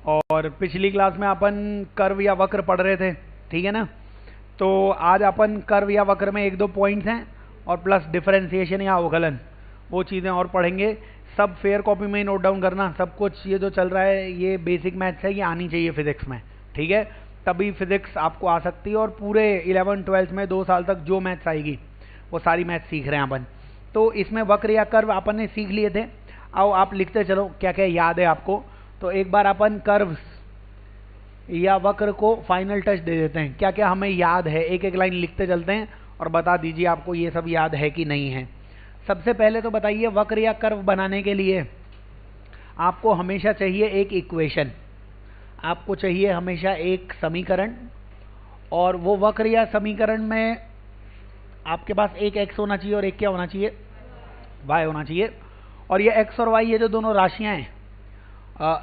और पिछली क्लास में अपन कर्व या वक्र पढ़ रहे थे, ठीक है ना। तो आज अपन कर्व या वक्र में एक दो पॉइंट्स हैं और प्लस डिफरेंशिएशन या अवकलन, वो चीज़ें और पढ़ेंगे। सब फेयर कॉपी में ही नोट डाउन करना, सब कुछ ये जो चल रहा है ये बेसिक मैथ्स है, ये आनी चाहिए फिजिक्स में, ठीक है। तभी फिजिक्स आपको आ सकती है और पूरे 11-12 में 2 साल तक जो मैथ्स आएगी वो सारी मैथ्स सीख रहे हैं अपन। तो इसमें वक्र या कर्व अपन ने सीख लिए थे। आओ आप लिखते चलो क्या क्या याद है आपको। तो एक बार अपन कर्व्स या वक्र को फाइनल टच दे देते हैं, क्या क्या हमें याद है, एक एक लाइन लिखते चलते हैं और बता दीजिए आपको ये सब याद है कि नहीं है। सबसे पहले तो बताइए, वक्र या कर्व बनाने के लिए आपको हमेशा चाहिए एक इक्वेशन, आपको चाहिए हमेशा एक समीकरण। और वो वक्र या समीकरण में आपके पास एक x होना चाहिए और एक क्या होना चाहिए, y होना चाहिए। और ये x और y, ये जो दोनों राशियां हैं,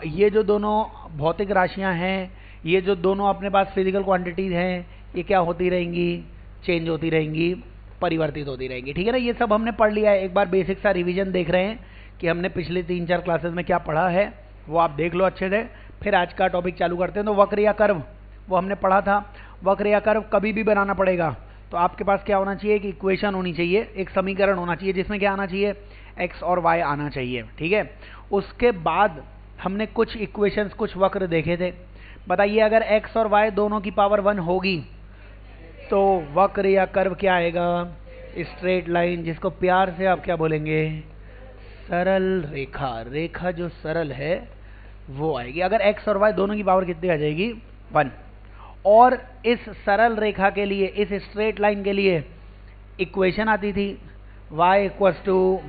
ये जो दोनों भौतिक राशियां हैं, ये जो दोनों अपने पास फिजिकल क्वांटिटीज हैं, ये क्या होती रहेंगी, चेंज होती रहेंगी, परिवर्तित होती रहेंगी, ठीक है ना। ये सब हमने पढ़ लिया है। एक बार बेसिक सा रिवीजन देख रहे हैं कि हमने पिछले 3-4 क्लासेस में क्या पढ़ा है, वो आप देख लो अच्छे से। फिर आज का टॉपिक चालू करते हैं। तो वक्र या कर्व वो हमने पढ़ा था। वक्र या कर्व कभी भी बनाना पड़ेगा तो आपके पास क्या होना चाहिए, एक इक्वेशन होनी चाहिए, एक समीकरण होना चाहिए जिसमें क्या आना चाहिए, x और y आना चाहिए, ठीक है। उसके बाद हमने कुछ इक्वेशंस, कुछ वक्र देखे थे। बताइए अगर x और y दोनों की पावर 1 होगी तो वक्र या कर्व क्या आएगा, स्ट्रेट लाइन, जिसको प्यार से आप क्या बोलेंगे, सरल रेखा। रेखा जो सरल है वो आएगी अगर x और y दोनों की पावर कितनी आ जाएगी, 1। और इस सरल रेखा के लिए, इस स्ट्रेट लाइन के लिए इक्वेशन आती थी y =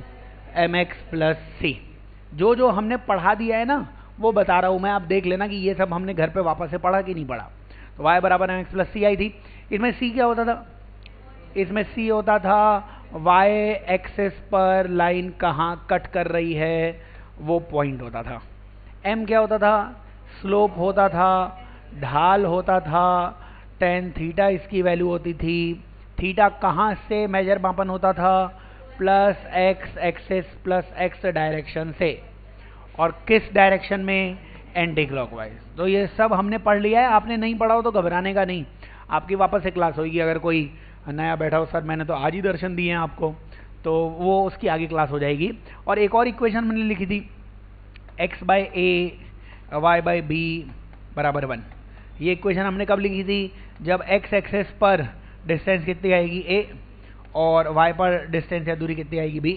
mx + c। जो जो हमने पढ़ा दिया है ना वो बता रहा हूं मैं, आप देख लेना कि ये सब हमने घर पे वापस से पढ़ा कि नहीं पढ़ा। तो y = mx + c आई थी। इसमें c क्या होता था, इसमें c होता था y एक्सिस पर लाइन कहाँ कट कर रही है वो पॉइंट होता था। m क्या होता था, स्लोप होता था, ढाल होता था, tan थीटा इसकी वैल्यू होती थी। थीटा कहाँ से मेजर मापन होता था, plus x axis plus x direction से, और किस डायरेक्शन में, एंटी क्लॉकवाइज। तो ये सब हमने पढ़ लिया है। आपने नहीं पढ़ा हो तो घबराने का नहीं, आपकी वापस से क्लास होगी। अगर कोई नया बैठा हो, सर मैंने तो आज ही दर्शन दिए हैं आपको, तो वो उसकी आगे क्लास हो जाएगी। और एक और इक्वेशन मैंने लिखी थी, x/a y/b = 1। ये इक्वेशन हमने कब लिखी थी, जब x एक्सेस पर डिस्टेंस कितनी आएगी, a, और y पर डिस्टेंस या दूरी कितनी आएगी, b।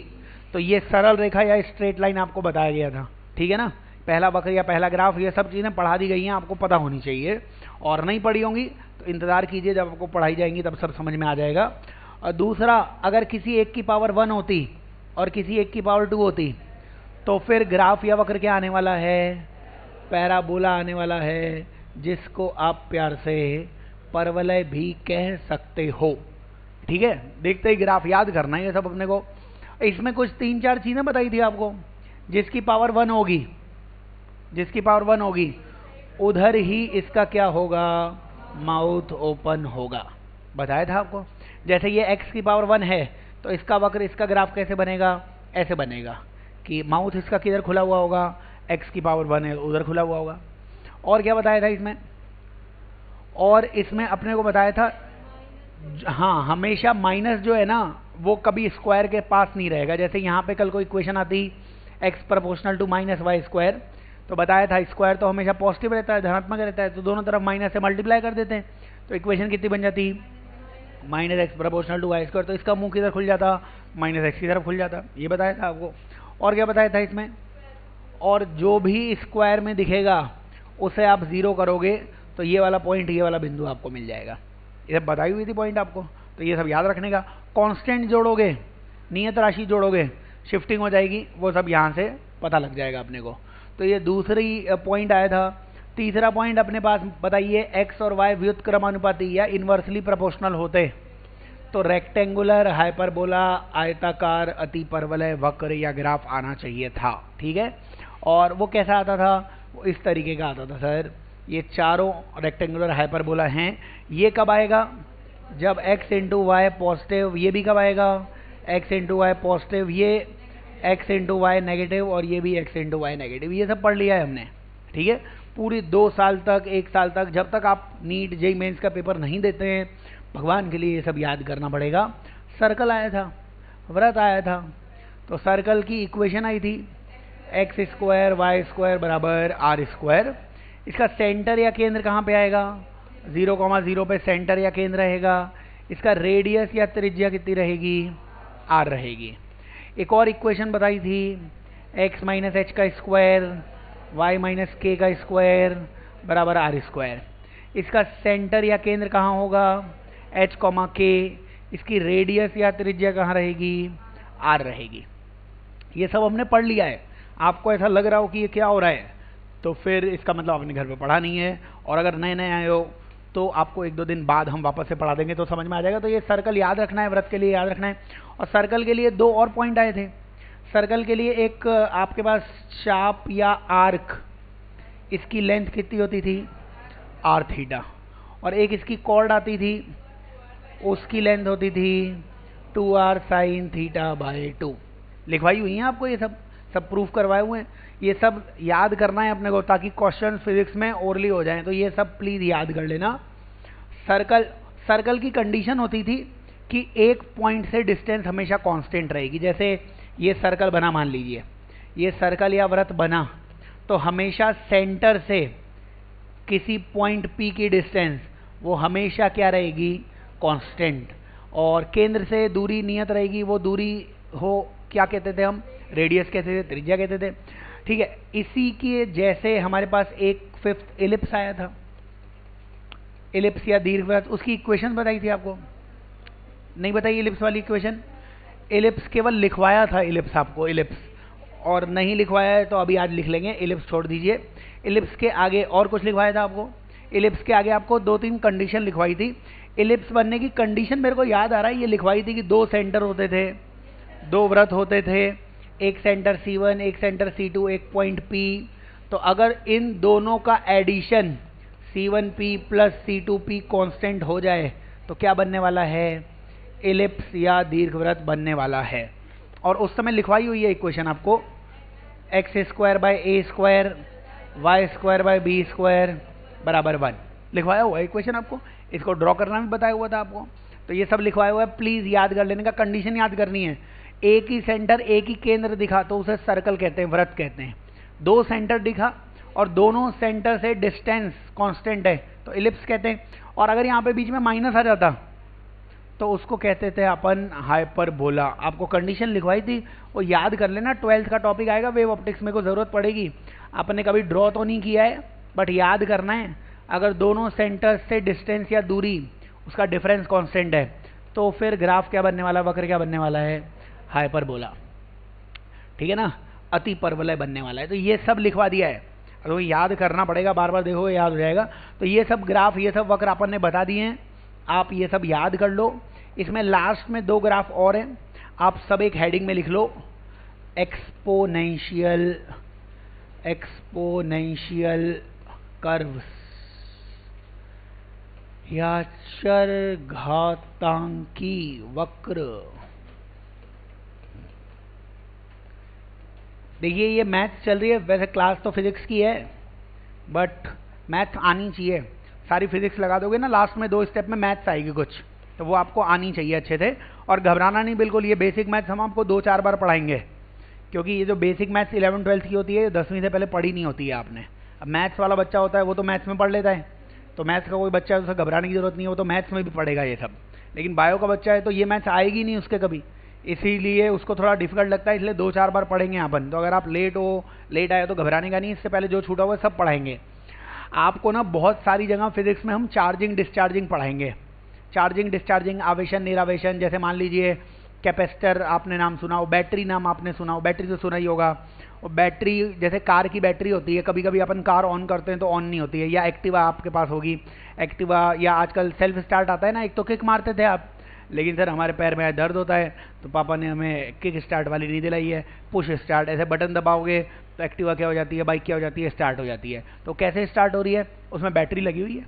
तो ये सरल रेखा या स्ट्रेट लाइन आपको बताया गया था, ठीक है ना। पहला वक्र या पहला ग्राफ, ये सब चीज़ें पढ़ा दी गई हैं, आपको पता होनी चाहिए। और नहीं पढ़ी होंगी तो इंतज़ार कीजिए, जब आपको पढ़ाई जाएंगी तब सब समझ में आ जाएगा। और दूसरा, अगर किसी एक की पावर 1 होती और किसी एक की पावर 2 होती तो फिर ग्राफ या वक्र क्या आने वाला है, पैराबोला आने वाला है, जिसको आप प्यार से परवलय भी कह सकते हो, ठीक है। देखते ही ग्राफ याद करना है ये सब अपने को। इसमें कुछ 3-4 चीज़ें बताई थी आपको। जिसकी पावर 1 होगी, जिसकी पावर 1 होगी उधर ही इसका क्या होगा, माउथ ओपन होगा, बताया था आपको। जैसे ये x की पावर 1 है तो इसका वक्र, इसका ग्राफ कैसे बनेगा, ऐसे बनेगा कि माउथ इसका किधर खुला हुआ होगा, x की पावर 1 है उधर खुला हुआ होगा। और क्या बताया था इसमें, और इसमें अपने को बताया था, हाँ, हमेशा माइनस जो है ना वो कभी स्क्वायर के पास नहीं रहेगा। जैसे यहाँ पे कल कोई इक्वेशन आती x = -y², तो बताया था स्क्वायर तो हमेशा पॉजिटिव रहता है, धनात्मक रहता है, तो दोनों तरफ माइनस से मल्टीप्लाई कर देते हैं तो इक्वेशन कितनी बन जाती, -x = y²। तो इसका मुंह किधर खुल जाता, -x की तरफ खुल जाता, ये बताया था आपको। और क्या बताया था इसमें, और जो भी स्क्वायर में दिखेगा उसे आप 0 करोगे तो ये वाला पॉइंट, ये वाला बिंदु आपको मिल जाएगा। ये सब बताई हुई थी पॉइंट आपको, तो ये सब याद रखने का। कांस्टेंट जोड़ोगे, नियत राशि जोड़ोगे, शिफ्टिंग हो जाएगी, वो सब यहाँ से पता लग जाएगा अपने को। तो ये दूसरी पॉइंट आया था। तीसरा पॉइंट अपने पास बताइए, x और y व्युत्क्रमानुपाती या इन्वर्सली प्रोपोर्शनल होते तो रेक्टेंगुलर, हाइपरबोला, आयताकार, अतिपरवलय, वक्र या ग्राफ आना चाहिए था, ठीक है। और वो कैसा आता था, वो इस तरीके का आता था, सर ये चारों रेक्टेंगुलर हाइपरबोला हैं। ये कब आएगा, जब x × y पॉजिटिव, ये भी कब आएगा, x × y पॉजिटिव, ये x × y नेगेटिव, और ये भी x × y नेगेटिव। ये सब पढ़ लिया है हमने, ठीक है। पूरी 2 साल तक, 1 साल तक, जब तक आप नीट जेई मेंस का पेपर नहीं देते हैं, भगवान के लिए ये सब याद करना पड़ेगा। सर्कल आया था, वृत्त आया था, तो सर्कल की इक्वेशन आई थी एक्स स्क्वायर वाई स्क्वायर बराबर आर स्क्वायर। इसका सेंटर या केंद्र कहाँ पे आएगा? 0,0 पे सेंटर या केंद्र रहेगा। इसका रेडियस या त्रिज्या कितनी रहेगी? आर रहेगी। एक और इक्वेशन बताई थी x माइनस एच का स्क्वायर y माइनस के का स्क्वायर बराबर आर स्क्वायर। इसका सेंटर या केंद्र कहाँ होगा? h, k। इसकी रेडियस या त्रिज्या कहाँ रहेगी? r रहेगी। ये सब हमने पढ़ लिया है। आपको ऐसा लग रहा हो कि ये क्या हो रहा है, तो फिर इसका मतलब आपने घर पे पढ़ा नहीं है, और अगर नए नए आए हो तो आपको 1-2 दिन बाद हम वापस से पढ़ा देंगे तो समझ में आ जाएगा। तो ये सर्कल याद रखना है, वृत्त के लिए याद रखना है। और सर्कल के लिए 2 और पॉइंट आए थे। सर्कल के लिए एक आपके पास चाप या आर्क, इसकी लेंथ कितनी होती थी? R theta. और एक इसकी कॉर्ड आती थी, उसकी लेंथ होती थी 2r साइन थीटा बाय 2। लिखवाई हुई है आपको, ये सब प्रूफ करवाए हुए हैं। ये सब याद करना है अपने को, ताकि क्वेश्चन फिजिक्स में ओरली हो जाएं। तो ये सब प्लीज याद कर लेना। सर्कल की कंडीशन होती थी कि एक पॉइंट से डिस्टेंस हमेशा कांस्टेंट रहेगी। जैसे ये सर्कल बना, मान लीजिए ये सर्कल या वृत्त बना, तो हमेशा सेंटर से किसी पॉइंट P की डिस्टेंस वो हमेशा क्या रहेगी? कांस्टेंट। और केंद्र से दूरी नियत रहेगी। वो दूरी हो क्या कहते थे हम? रेडियस कहते थे, त्रिज्या कहते थे। ठीक है, इसी के जैसे हमारे पास एक 5th एलिप्स आया था, एलिप्स या दीर्घवृत्त। उसकी इक्वेशन बताई थी आपको? नहीं बताई एलिप्स वाली इक्वेशन? एलिप्स केवल लिखवाया था, एलिप्स आपको, एलिप्स। और नहीं लिखवाया है तो अभी आज लिख लेंगे, एलिप्स छोड़ दीजिए। एलिप्स के आगे और कुछ लिखवाया था आपको? एलिप्स के आगे आपको 2-3 कंडीशन लिखवाई थी। एलिप्स बनने की कंडीशन मेरे को याद आ रहा है, ये लिखवाई थी कि 2 सेंटर होते थे, 2 वृत्त होते थे, एक सेंटर C1, एक सेंटर C2, एक पॉइंट P। तो अगर इन दोनों का addition C1P plus C2P constant हो जाए तो क्या बनने वाला है? एलिप्स या दीर्घवृत्त बनने वाला है। और उस समय लिखवाई हुई है इक्वेशन आपको, x square by a square y square by b square बराबर 1। लिखवाया हुआ है इक्वेशन आपको, इसको ड्रॉ करना भी बताया हुआ था आपको। तो ये सब लिखवाया हुआ है, प्लीज याद कर लेने का। कंडीशन याद करनी है, एक ही सेंटर, एक ही केंद्र दिखा तो उसे सर्कल कहते हैं, वृत्त कहते हैं। 2 सेंटर दिखा और दोनों सेंटर से डिस्टेंस कांस्टेंट है तो एलिप्स कहते हैं। और अगर यहाँ पे बीच में माइनस आ जाता तो उसको कहते थे अपन हाइपरबोला। आपको कंडीशन लिखवाई थी, वो याद कर लेना। 12th का टॉपिक आएगा वेव ऑप्टिक्स में, को जरूरत पड़ेगी। आपने कभी ड्रॉ तो नहीं किया है, बट याद करना है। अगर दोनों सेंटर से डिस्टेंस या दूरी, उसका डिफरेंस कांस्टेंट है, तो फिर ग्राफ क्या बनने वाला, वक्र क्या बनने वाला है? हाइपरबोला। ठीक है ना, अति परवलय बनने वाला है। तो ये सब लिखवा दिया है, तो याद करना पड़ेगा, बार बार देखो याद हो जाएगा। तो ये सब ग्राफ, ये सब वक्र अपन ने बता दिए हैं, आप ये सब याद कर लो। इसमें लास्ट में 2 ग्राफ और हैं, आप सब एक हेडिंग में लिख लो, एक्सपोनेंशियल कर्व्स या चरघातांकी वक्र। देखिए ये मैथ्स चल रही है, वैसे क्लास तो फिजिक्स की है, बट मैथ्स आनी चाहिए। सारी फिजिक्स लगा दोगे ना, लास्ट में 2 स्टेप में मैथ्स आएगी कुछ, तो वो आपको आनी चाहिए अच्छे से। और घबराना नहीं बिल्कुल, ये बेसिक मैथ्स हम आपको 2-4 बार पढ़ाएंगे, क्योंकि ये जो बेसिक मैथ्स 11th-12th की होती है, 10वीं से पहले पढ़ी नहीं होती है आपने। अब मैथ्स वाला बच्चा होता है वो तो मैथ्स में पढ़ लेता है, तो मैथ्स का कोई बच्चा है उसे घबराने की जरूरत नहीं है, वो तो मैथ्स में भी पढ़ेगा ये सब। लेकिन बायो का बच्चा है तो ये मैथ्स आएगी नहीं उसके कभी, इसीलिए उसको थोड़ा डिफिकल्ट लगता है, इसलिए 2-4 बार पढ़ेंगे अपन। तो अगर आप लेट आए तो घबराने का नहीं, इससे पहले जो छूटा हुआ सब पढ़ाएंगे आपको ना। बहुत सारी जगह फिजिक्स में हम चार्जिंग डिस्चार्जिंग पढ़ाएंगे, चार्जिंग डिस्चार्जिंग, आवेशन निरावेशन। जैसे मान लीजिए कैपेसिटर आपने नाम सुना हो, बैटरी नाम आपने सुना हो, बैटरी तो सुना ही होगा। और बैटरी जैसे कार की बैटरी होती है, कभी कभी अपन कार ऑन करते हैं तो ऑन नहीं होती है। या एक्टिवा आपके पास होगी, एक्टिवा या आजकल सेल्फ स्टार्ट आता है ना, एक तो किक मारते थे आप, लेकिन सर हमारे पैर में दर्द होता है तो पापा ने हमें किक स्टार्ट वाली नहीं दिलाई है, पुश स्टार्ट। ऐसे बटन दबाओगे तो एक्टिवा क्या हो जाती है, बाइक क्या हो जाती है, स्टार्ट हो जाती है। तो कैसे स्टार्ट हो रही है, उसमें बैटरी लगी हुई है,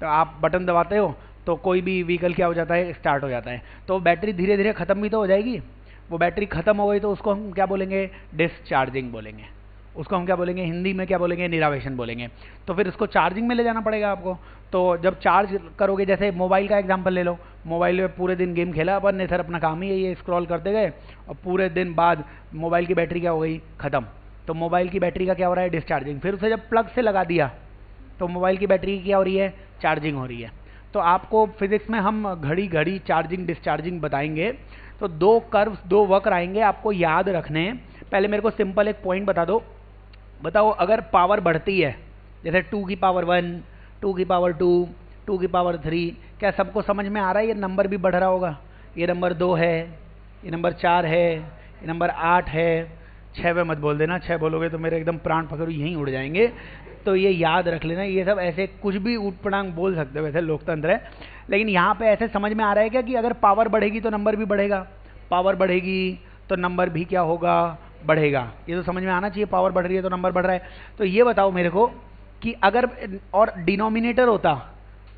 तो आप बटन दबाते हो तो कोई भी व्हीकल क्या हो जाता है, स्टार्ट हो जाता है। तो बैटरी धीरे धीरे ख़त्म भी तो हो जाएगी, वो बैटरी ख़त्म हो गई तो उसको हम क्या बोलेंगे, डिस्चार्जिंग बोलेंगे। उसको हम क्या बोलेंगे, हिंदी में क्या बोलेंगे, निरावेशन बोलेंगे। तो फिर उसको चार्जिंग में ले जाना पड़ेगा आपको। तो जब चार्ज करोगे, जैसे मोबाइल का एग्जांपल ले लो, मोबाइल में पूरे दिन गेम खेला अपन ने, सर अपना काम ही ये स्क्रॉल करते गए और पूरे दिन बाद मोबाइल की बैटरी क्या हो गई, ख़त्म। तो मोबाइल की बैटरी का क्या हो रहा है, डिस्चार्जिंग। फिर उसे जब प्लग से लगा दिया तो मोबाइल की बैटरी की क्या हो रही है, चार्जिंग हो रही है। तो आपको फिजिक्स में हम घड़ी घड़ी चार्जिंग डिस्चार्जिंग बताएंगे। तो दो कर्व्स, दो वक्र आएंगे, आपको याद रखने हैं। पहले मेरे को सिंपल एक पॉइंट बता दो, बताओ अगर पावर बढ़ती है, जैसे 2 की पावर 1, 2 की पावर 2, 2 की पावर 3, क्या सबको समझ में आ रहा है ये नंबर भी बढ़ रहा होगा? ये नंबर 2 है, ये नंबर 4 है, ये नंबर 8 है। 6 पे मत बोल देना, 6 बोलोगे तो मेरे एकदम प्राण पकड़ो यहीं उड़ जाएंगे। तो ये याद रख लेना, ये सब ऐसे कुछ भी ऊट-पटांग बोल सकते हो, वैसे लोकतंत्र है। लेकिन यहाँ पे ऐसे समझ में आ रहा है क्या कि अगर पावर बढ़ेगी तो नंबर भी बढ़ेगा, पावर बढ़ेगी तो नंबर भी क्या होगा, बढ़ेगा। ये तो समझ में आना चाहिए, पावर बढ़ रही है तो नंबर बढ़ रहा है। तो ये बताओ मेरे को कि अगर और डिनोमिनेटर होता,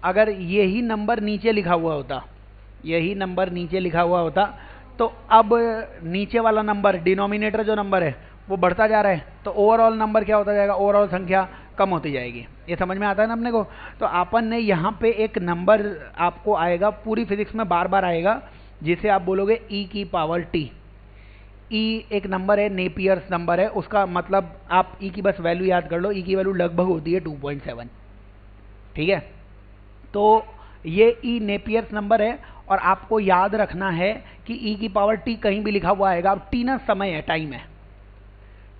अगर यही नंबर नीचे लिखा हुआ होता, यही नंबर नीचे लिखा हुआ होता, तो अब नीचे वाला नंबर, डिनोमिनेटर जो नंबर है वो बढ़ता जा रहा है, तो ओवरऑल नंबर क्या होता जाएगा, ओवरऑल संख्या कम होती जाएगी। ये समझ में आता है ना अपने को? तो अपन ने यहाँ पे एक नंबर आपको आएगा, पूरी फिजिक्स में बार बार आएगा, जिसे आप बोलोगे e की पावर t। e एक नंबर है, नेपियर्स नंबर है, उसका मतलब आप e की बस वैल्यू याद कर लो, e की वैल्यू लगभग होती है 2.7, ठीक है। तो ये e नेपियर्स नंबर है, और आपको याद रखना है कि e की पावर t कहीं भी लिखा हुआ आएगा। अब t ना समय है, टाइम है,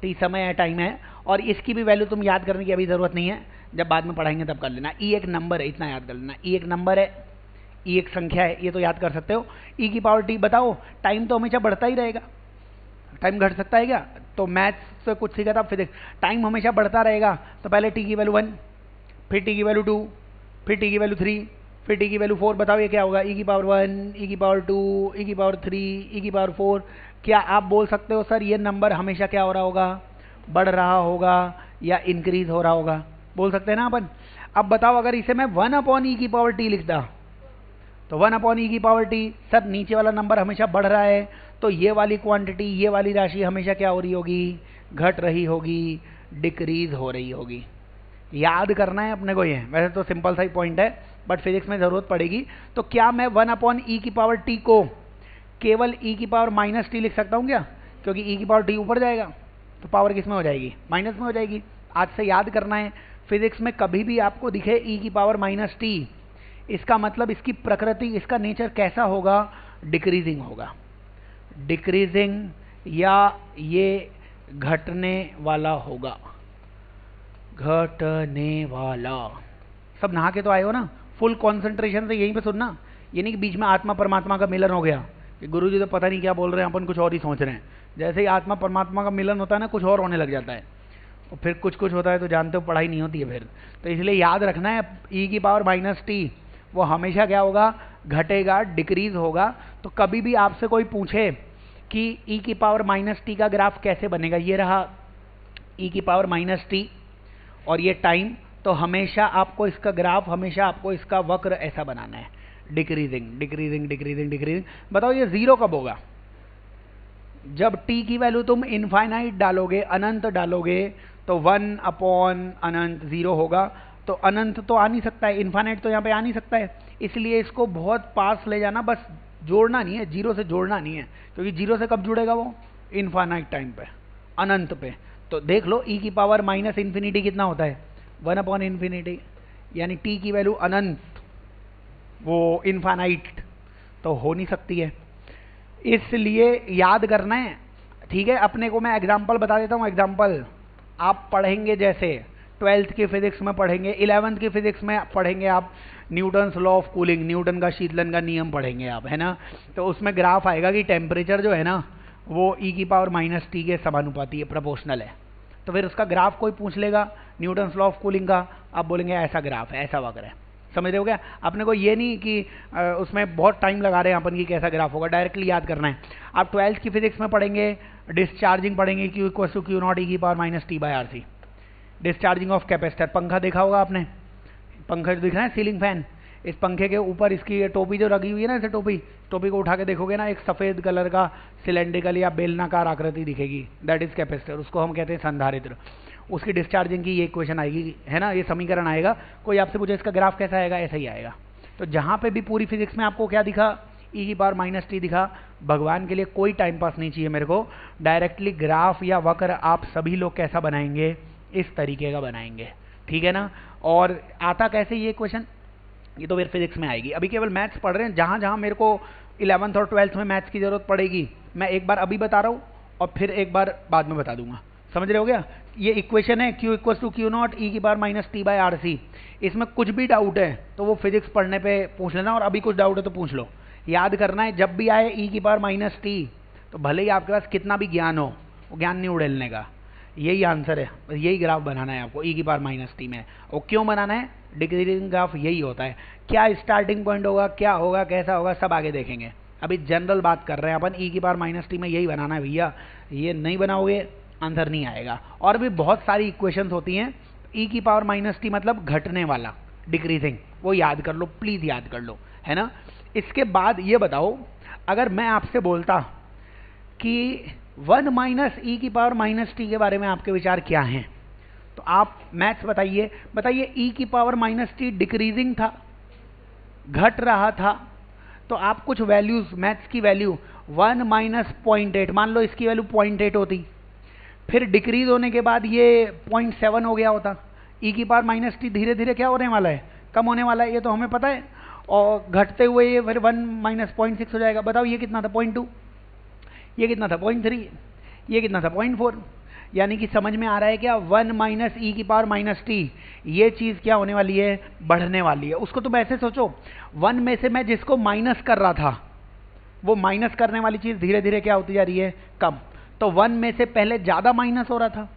t समय है, टाइम है, और इसकी भी वैल्यू तुम याद करने की अभी ज़रूरत नहीं है, जब बाद में पढ़ाएंगे तब कर लेना। e एक नंबर है, इतना याद कर लेना, e एक नंबर है, e एक संख्या है, ये तो याद कर सकते हो। e की पावर t, बताओ टाइम तो हमेशा बढ़ता ही रहेगा, टाइम घट सकता है क्या? तो मैथ्स से कुछ सीखा था फिजिक्स, टाइम हमेशा बढ़ता रहेगा। तो पहले t की वैल्यू 1, फिर t की वैल्यू 2, फिर t की वैल्यू 3, फिर t की वैल्यू 4। बताओ ये क्या होगा, e की पावर 1, e की पावर 2, e की पावर 3, e की पावर 4। क्या आप बोल सकते हो सर ये नंबर हमेशा क्या हो रहा होगा, बढ़ रहा होगा या इंक्रीज हो रहा होगा? बोल सकते हैं ना अपन। अब बताओ अगर इसे मैं 1/e की पावर t लिखता, तो 1/e की पावर t, सर नीचे वाला नंबर हमेशा बढ़ रहा है, तो ये वाली क्वांटिटी, ये वाली राशि हमेशा क्या हो रही होगी, घट रही होगी, डिक्रीज हो रही होगी। याद करना है अपने को ये, वैसे तो सिंपल सा ही पॉइंट है, बट फिजिक्स में ज़रूरत पड़ेगी। तो क्या मैं 1/e की पावर t को केवल e की पावर माइनस t लिख सकता हूँ क्या? क्योंकि e की पावर t ऊपर जाएगा तो पावर किस में हो जाएगी, माइनस में हो जाएगी। आज से याद करना है, फिजिक्स में कभी भी आपको दिखे e की पावर माइनस t, इसका मतलब इसकी प्रकृति, इसका नेचर कैसा होगा, डिक्रीजिंग होगा, डिक्रीजिंग, या ये घटने वाला होगा, घटने वाला। सब नहा के तो आए हो ना, फुल कंसंट्रेशन से यहीं पे सुनना, ये नहीं कि बीच में आत्मा परमात्मा का मिलन हो गया कि गुरुजी तो पता नहीं क्या बोल रहे हैं, अपन कुछ और ही सोच रहे हैं। जैसे ही आत्मा परमात्मा का मिलन होता है ना, कुछ और होने लग जाता है, और फिर कुछ कुछ होता है तो जानते हो पढ़ाई नहीं होती है फिर। तो इसलिए याद रखना है, e की पावर माइनस t वो हमेशा क्या होगा, घटेगा, डिक्रीज होगा। तो कभी भी आपसे कोई पूछे कि e की पावर माइनस t का ग्राफ कैसे बनेगा, ये रहा e की पावर माइनस t और ये टाइम, तो हमेशा आपको इसका ग्राफ, हमेशा आपको इसका वक्र ऐसा बनाना है, डिक्रीजिंग डिक्रीजिंग डिक्रीजिंग डिक्रीजिंग। बताओ ये जीरो कब होगा? जब t की वैल्यू तुम इनफाइनाइट डालोगे, अनंत डालोगे, तो 1/अनंत 0 होगा। तो अनंत तो आ नहीं सकता है, इनफाइनाइट तो यहाँ पे आ नहीं सकता है, इसलिए इसको बहुत पास ले जाना, बस जोड़ना नहीं है, जीरो से जोड़ना नहीं है, क्योंकि जीरो से कब जुड़ेगा वो, इनफाइनाइट टाइम पे, अनंत पे। तो देख लो e की पावर माइनस इन्फिनिटी कितना होता है, 1/इन्फिनिटी, यानी t की वैल्यू अनंत, वो इनफाइनाइट तो हो नहीं सकती है, इसलिए याद करना है, ठीक है। अपने को मैं एग्जाम्पल बता देता हूँ, एग्जाम्पल आप पढ़ेंगे, जैसे 12th की फिजिक्स में पढ़ेंगे, 11th की फिजिक्स में पढ़ेंगे आप Newton's law of cooling, Newton का शीतलन का नियम पढ़ेंगे आप, है ना। तो उसमें ग्राफ आएगा कि टेम्परेचर जो है ना वो e की पावर माइनस t के समानुपाती है, प्रोपोर्शनल है। तो फिर उसका ग्राफ कोई पूछ लेगा न्यूटन्स लॉ ऑफ कूलिंग का, आप बोलेंगे ऐसा ग्राफ है, ऐसा वक्र है, समझ रहे हो क्या? अपने को ये नहीं कि उसमें बहुत टाइम लगा रहे हैं अपन की कैसा ग्राफ होगा, डायरेक्टली याद करना है। आप 12th की फिजिक्स में पढ़ेंगे, डिस्चार्जिंग पढ़ेंगे, Q equal to Q not e की power minus t by RC, discharging of capacitor. पंखा देखा होगा आपने, पंखा जो दिख रहा है सीलिंग फैन, इस पंखे के ऊपर इसकी ये टोपी जो लगी हुई है ना, ऐसे टोपी को उठा के देखोगे ना, एक सफ़ेद कलर का सिलेंड्रिकल या बेलनाकार आकृति दिखेगी, दैट इज कैपेसिटर, उसको हम कहते हैं संधारित्र। उसकी डिस्चार्जिंग की ये इक्वेशन आएगी, है ना, ये समीकरण आएगा। कोई आपसे पूछे इसका ग्राफ कैसा आएगा, ऐसा ही आएगा। तो जहाँ पे भी पूरी फिजिक्स में आपको क्या दिखा, e⁻⁻t दिखा, भगवान के लिए कोई टाइम पास नहीं चाहिए मेरे को, डायरेक्टली ग्राफ या वक्र आप सभी लोग कैसा बनाएंगे, इस तरीके का बनाएंगे, ठीक है ना। और आता कैसे ये क्वेश्चन, ये तो फिर फिजिक्स में आएगी। अभी केवल मैथ्स पढ़ रहे हैं, जहाँ जहाँ मेरे को 11th और 12th में मैथ्स की जरूरत पड़ेगी मैं एक बार अभी बता रहा हूँ और फिर एक बार बाद में बता दूंगा, समझ रहे हो क्या। ये इक्वेशन है Q = Q0 e⁻⁻t/RC। इसमें कुछ भी डाउट है तो वो फिजिक्स पढ़ने पे पूछ लेना, और अभी कुछ डाउट है तो पूछ लो। याद करना है, जब भी आए e⁻⁻t तो भले ही आपके पास कितना भी ज्ञान हो, वो ज्ञान नहीं उड़ेलने का, यही आंसर है, यही ग्राफ बनाना है आपको e⁻⁻t में। और क्यों बनाना है, डिक्रीजिंग ग्राफ यही होता है। क्या स्टार्टिंग पॉइंट होगा, क्या होगा, कैसा होगा, सब आगे देखेंगे। अभी जनरल बात कर रहे हैं अपन, e⁻⁻t में यही बनाना है भैया, ये नहीं बनाओगे आंसर नहीं आएगा। और भी बहुत सारी इक्वेशंस होती हैं, e⁻⁻t मतलब घटने वाला, डिक्रीजिंग, वो याद कर लो, प्लीज़ याद कर लो, है ना। इसके बाद ये बताओ, अगर मैं आपसे बोलता कि 1 - e⁻⁻t के बारे में आपके विचार क्या हैं, तो आप मैथ्स बताइए e⁻⁻t डिक्रीजिंग था, घट रहा था, तो आप कुछ वैल्यूज, मैथ्स की वैल्यू 1 - 0.8, मान लो इसकी वैल्यू 0.8 होती, फिर डिक्रीज होने के बाद ये 0.7 हो गया होता। e⁻⁻t धीरे धीरे क्या होने वाला है, कम होने वाला है, ये तो हमें पता है। और घटते हुए ये फिर 1 - 0.6 हो जाएगा। बताओ ये कितना था, 0.2, ये कितना था, 0.3, ये कितना था, 0.4। यानी कि समझ में आ रहा है क्या, 1 - e⁻⁻t ये चीज़ क्या होने वाली है, बढ़ने वाली है। उसको तुम ऐसे सोचो, 1 में से मैं जिसको माइनस कर रहा था, वो माइनस करने वाली चीज़ धीरे धीरे क्या होती जा रही है, कम। तो 1 में से पहले ज़्यादा माइनस हो रहा था,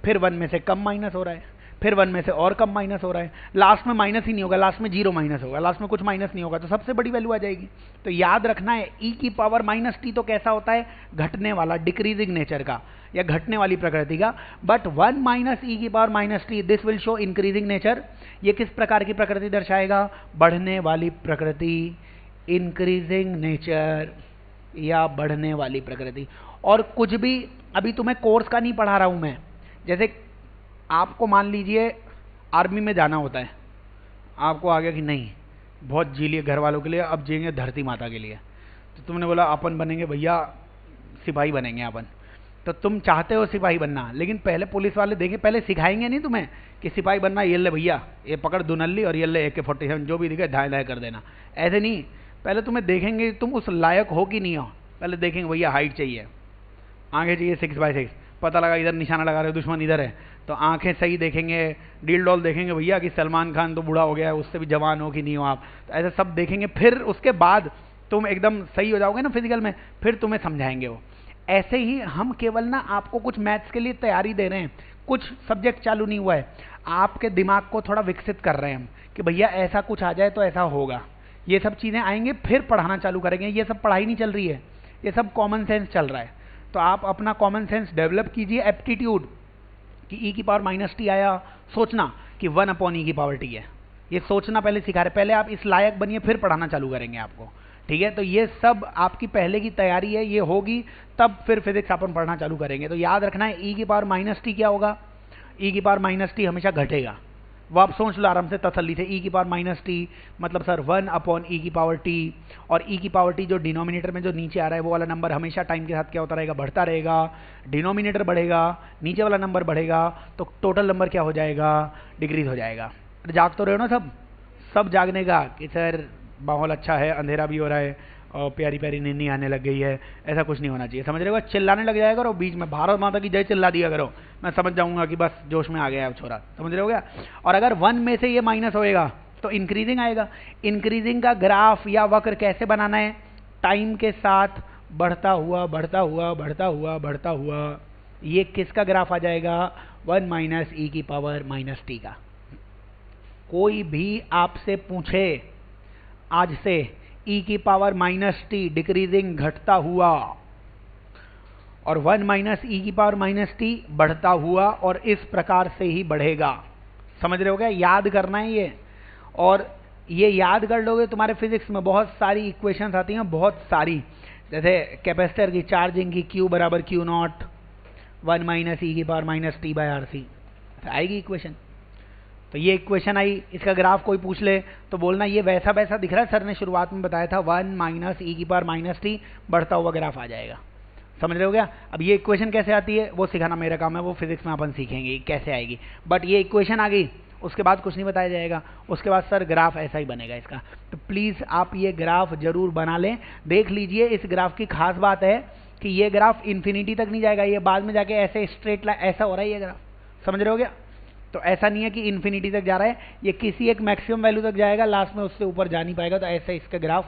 फिर 1 में से कम माइनस हो रहा है, फिर 1 में से और कम माइनस हो रहा है, लास्ट में माइनस ही नहीं होगा, लास्ट में 0 माइनस होगा, लास्ट में कुछ माइनस नहीं होगा, तो सबसे बड़ी वैल्यू आ जाएगी। तो याद रखना है e⁻⁻t तो कैसा होता है, घटने वाला, डिक्रीजिंग नेचर का या घटने वाली प्रकृति का। But 1 - e⁻⁻t this will show increasing nature. ये किस प्रकार की प्रकृति दर्शाएगा, बढ़ने वाली प्रकृति, इंक्रीजिंग नेचर या बढ़ने वाली प्रकृति। और कुछ भी अभी तुम्हें कोर्स का नहीं पढ़ा रहा हूं मैं, जैसे आपको मान लीजिए आर्मी में जाना होता है, आपको आ गया कि नहीं बहुत जी लिए घर वालों के लिए, अब जिएंगे धरती माता के लिए, तो तुमने बोला अपन बनेंगे भैया सिपाही बनेंगे अपन, तो तुम चाहते हो सिपाही बनना, लेकिन पहले पुलिस वाले देंगे, पहले सिखाएंगे नहीं तुम्हें कि सिपाही बनना, ये ले भैया ये पकड़ दुनल्ली और ये ले AK-47 जो भी दिखे धाए धाए कर देना, ऐसे नहीं। पहले तुम्हें देखेंगे तुम उस लायक हो कि नहीं हो, पहले देखेंगे भैया हाइट चाहिए, आंखें चाहिए 6x6, पता लगा इधर निशाना लगा रहे हो दुश्मन इधर है, तो आंखें सही देखेंगे, डील डॉल देखेंगे भैया कि सलमान खान तो बूढ़ा हो गया है, उससे भी जवान हो कि नहीं हो आप, तो ऐसे सब देखेंगे। फिर उसके बाद तुम एकदम सही हो जाओगे ना फिजिकल में, फिर तुम्हें समझाएंगे वो। ऐसे ही हम केवल ना आपको कुछ मैथ्स के लिए तैयारी दे रहे हैं, कुछ सब्जेक्ट चालू नहीं हुआ है, आपके दिमाग को थोड़ा विकसित कर रहे हैं हम कि भैया ऐसा कुछ आ जाए तो ऐसा होगा, ये सब चीज़ें आएंगे फिर पढ़ाना चालू करेंगे। ये सब पढ़ाई नहीं चल रही है, ये सब कॉमन सेंस चल रहा है। तो आप अपना कॉमन सेंस डेवलप कीजिए, एप्टीट्यूड कि e⁻⁻t आया, सोचना कि 1/e⁻t है, ये सोचना पहले सिखा रहे, पहले आप इस लायक बनिए फिर पढ़ाना चालू करेंगे आपको, ठीक है। तो ये सब आपकी पहले की तैयारी है, ये होगी तब फिर फिजिक्स अपन पढ़ना चालू करेंगे। तो याद रखना है e⁻⁻t क्या होगा, e⁻⁻t हमेशा घटेगा, वो आप सोच लो आराम से तसल्ली से। e⁻⁻t मतलब सर 1/e⁻t, और e⁻t जो डिनोमिनेटर में जो नीचे आ रहा है वो वाला नंबर हमेशा टाइम के साथ क्या होता रहेगा, बढ़ता रहेगा। डिनोमिनेटर बढ़ेगा, नीचे वाला नंबर बढ़ेगा, तो टोटल नंबर क्या हो जाएगा, डिक्रीज हो जाएगा। जाग तो रहे हो ना सब जागने का कि सर माहौल अच्छा है, अंधेरा भी हो रहा है और प्यारी प्यारी नींद आने लग गई है, ऐसा कुछ नहीं होना चाहिए, समझ रहे हो। चिल्लाने लग जाएगा करो बीच में, भारत माता की जय चिल्ला दिया करो, मैं समझ जाऊंगा कि बस जोश में आ गया है छोरा, समझ रहे हो क्या। और अगर 1 में से ये माइनस होएगा तो इंक्रीजिंग आएगा। इंक्रीजिंग का ग्राफ या वक्र कैसे बनाना है, टाइम के साथ बढ़ता हुआ बढ़ता हुआ बढ़ता हुआ बढ़ता हुआ, ये किसका ग्राफ आ जाएगा, 1 - e⁻⁻t का। कोई भी आपसे पूछे आज से e⁻⁻t डिक्रीजिंग घटता हुआ और 1 - e⁻⁻t बढ़ता हुआ, और इस प्रकार से ही बढ़ेगा, समझ रहे हो क्या, याद करना है ये। और ये याद कर लोगे, तुम्हारे फिजिक्स में बहुत सारी इक्वेशंस आती हैं, बहुत सारी, जैसे कैपेसिटर की चार्जिंग की Q बराबर Q नॉट 1 माइनस ई की power minus t by R C, आएगी इक्वेशन। तो ये इक्वेशन आई, इसका ग्राफ कोई पूछ ले तो बोलना ये वैसा वैसा दिख रहा है, सर ने शुरुआत में बताया था 1 माइनस ई की पावर माइनस टी, बढ़ता हुआ ग्राफ आ जाएगा। समझ रहे हो क्या? अब ये इक्वेशन कैसे आती है वो सिखाना मेरा काम है, वो फिजिक्स में अपन सीखेंगे कैसे आएगी। बट ये इक्वेशन आ गई, उसके बाद कुछ नहीं बताया जाएगा, उसके बाद सर ग्राफ ऐसा ही बनेगा इसका। तो प्लीज़ आप ये ग्राफ जरूर बना लें, देख लीजिए। इस ग्राफ की खास बात है कि ये ग्राफ इन्फिनिटी तक नहीं जाएगा, ये बाद में जाके ऐसे स्ट्रेट लाइन ऐसा हो रहा है ये ग्राफ, समझ रहे हो क्या? तो ऐसा नहीं है कि इन्फिनिटी तक जा रहा है, ये किसी एक मैक्सिमम वैल्यू तक जाएगा, लास्ट में उससे ऊपर जा नहीं पाएगा। तो ऐसे इसका ग्राफ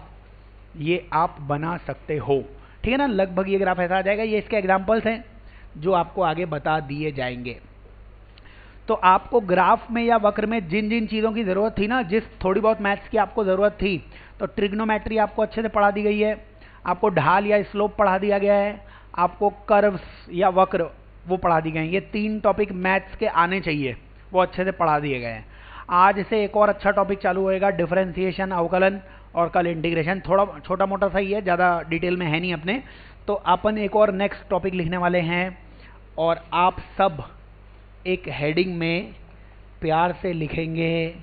ये आप बना सकते हो, ठीक है ना? लगभग ये ग्राफ ऐसा आ जाएगा। ये इसके एग्जाम्पल्स हैं जो आपको आगे बता दिए जाएंगे। तो आपको ग्राफ में या वक्र में जिन जिन चीज़ों की ज़रूरत थी ना, जिस थोड़ी बहुत मैथ्स की आपको ज़रूरत थी, तो ट्रिग्नोमेट्री आपको अच्छे से पढ़ा दी गई है, आपको ढाल या स्लोप पढ़ा दिया गया है, आपको कर्व्स या वक्र वो पढ़ा दी गए हैं। ये 3 टॉपिक मैथ्स के आने चाहिए, वो अच्छे से पढ़ा दिए गए हैं। आज से एक और अच्छा टॉपिक चालू होएगा, डिफरेंशिएशन, अवकलन, और कल इंटीग्रेशन। थोड़ा छोटा मोटा सा ही है, ज़्यादा डिटेल में है नहीं अपने। तो अपन एक और नेक्स्ट टॉपिक लिखने वाले हैं, और आप सब एक हेडिंग में प्यार से लिखेंगे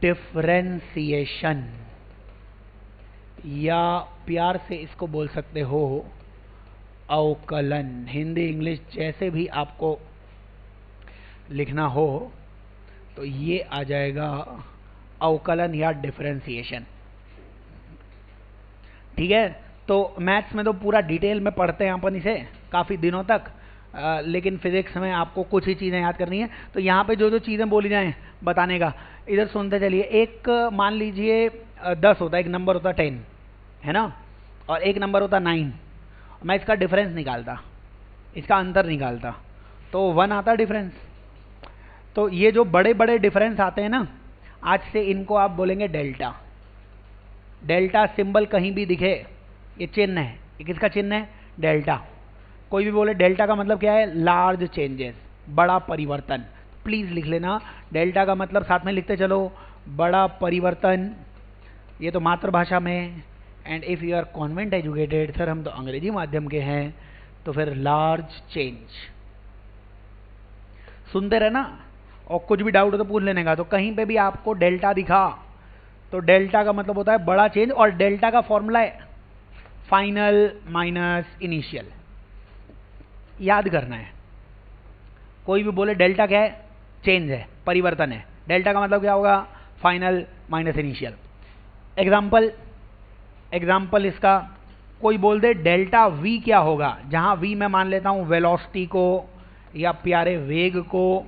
डिफरेंशिएशन, या प्यार से इसको बोल सकते हो अवकलन। हिंदी इंग्लिश जैसे भी आपको लिखना हो तो ये आ जाएगा अवकलन या डिफरेंशिएशन, ठीक है? तो मैथ्स में तो पूरा डिटेल में पढ़ते हैं अपन इसे काफ़ी दिनों तक, लेकिन फिजिक्स में आपको कुछ ही चीज़ें याद करनी है। तो यहाँ पे जो जो चीज़ें बोली जाएं बताने का, इधर सुनते चलिए। एक मान लीजिए 10 होता है, एक नंबर होता है 10, है ना, और एक नंबर होता 9। मैं इसका डिफरेंस निकालता, इसका अंतर निकालता, तो 1 आता डिफरेंस। तो ये जो बड़े बड़े डिफरेंस आते हैं ना, आज से इनको आप बोलेंगे डेल्टा। डेल्टा सिंबल कहीं भी दिखे, ये चिन्ह है, ये किसका चिन्ह है? डेल्टा। कोई भी बोले डेल्टा का मतलब क्या है? लार्ज चेंजेस, बड़ा परिवर्तन। प्लीज़ लिख लेना, डेल्टा का मतलब साथ में लिखते चलो, बड़ा परिवर्तन। ये तो मातृभाषा में। And if you are convent educated, sir हम तो अंग्रेजी माध्यम के हैं, तो फिर लार्ज चेंज। सुनते रहना, और कुछ भी डाउट हो तो पूछ लेने का। तो कहीं पे भी आपको डेल्टा दिखा तो डेल्टा का मतलब होता है बड़ा चेंज, और डेल्टा का फॉर्मूला है फाइनल माइनस इनिशियल, याद करना है। कोई भी बोले डेल्टा क्या है? चेंज है, परिवर्तन है। डेल्टा का मतलब क्या होगा? Final minus initial. एग्जाम्पल इसका, कोई बोल दे डेल्टा वी क्या होगा, जहां वी मैं मान लेता हूं वेलोसिटी को या प्यारे वेग को,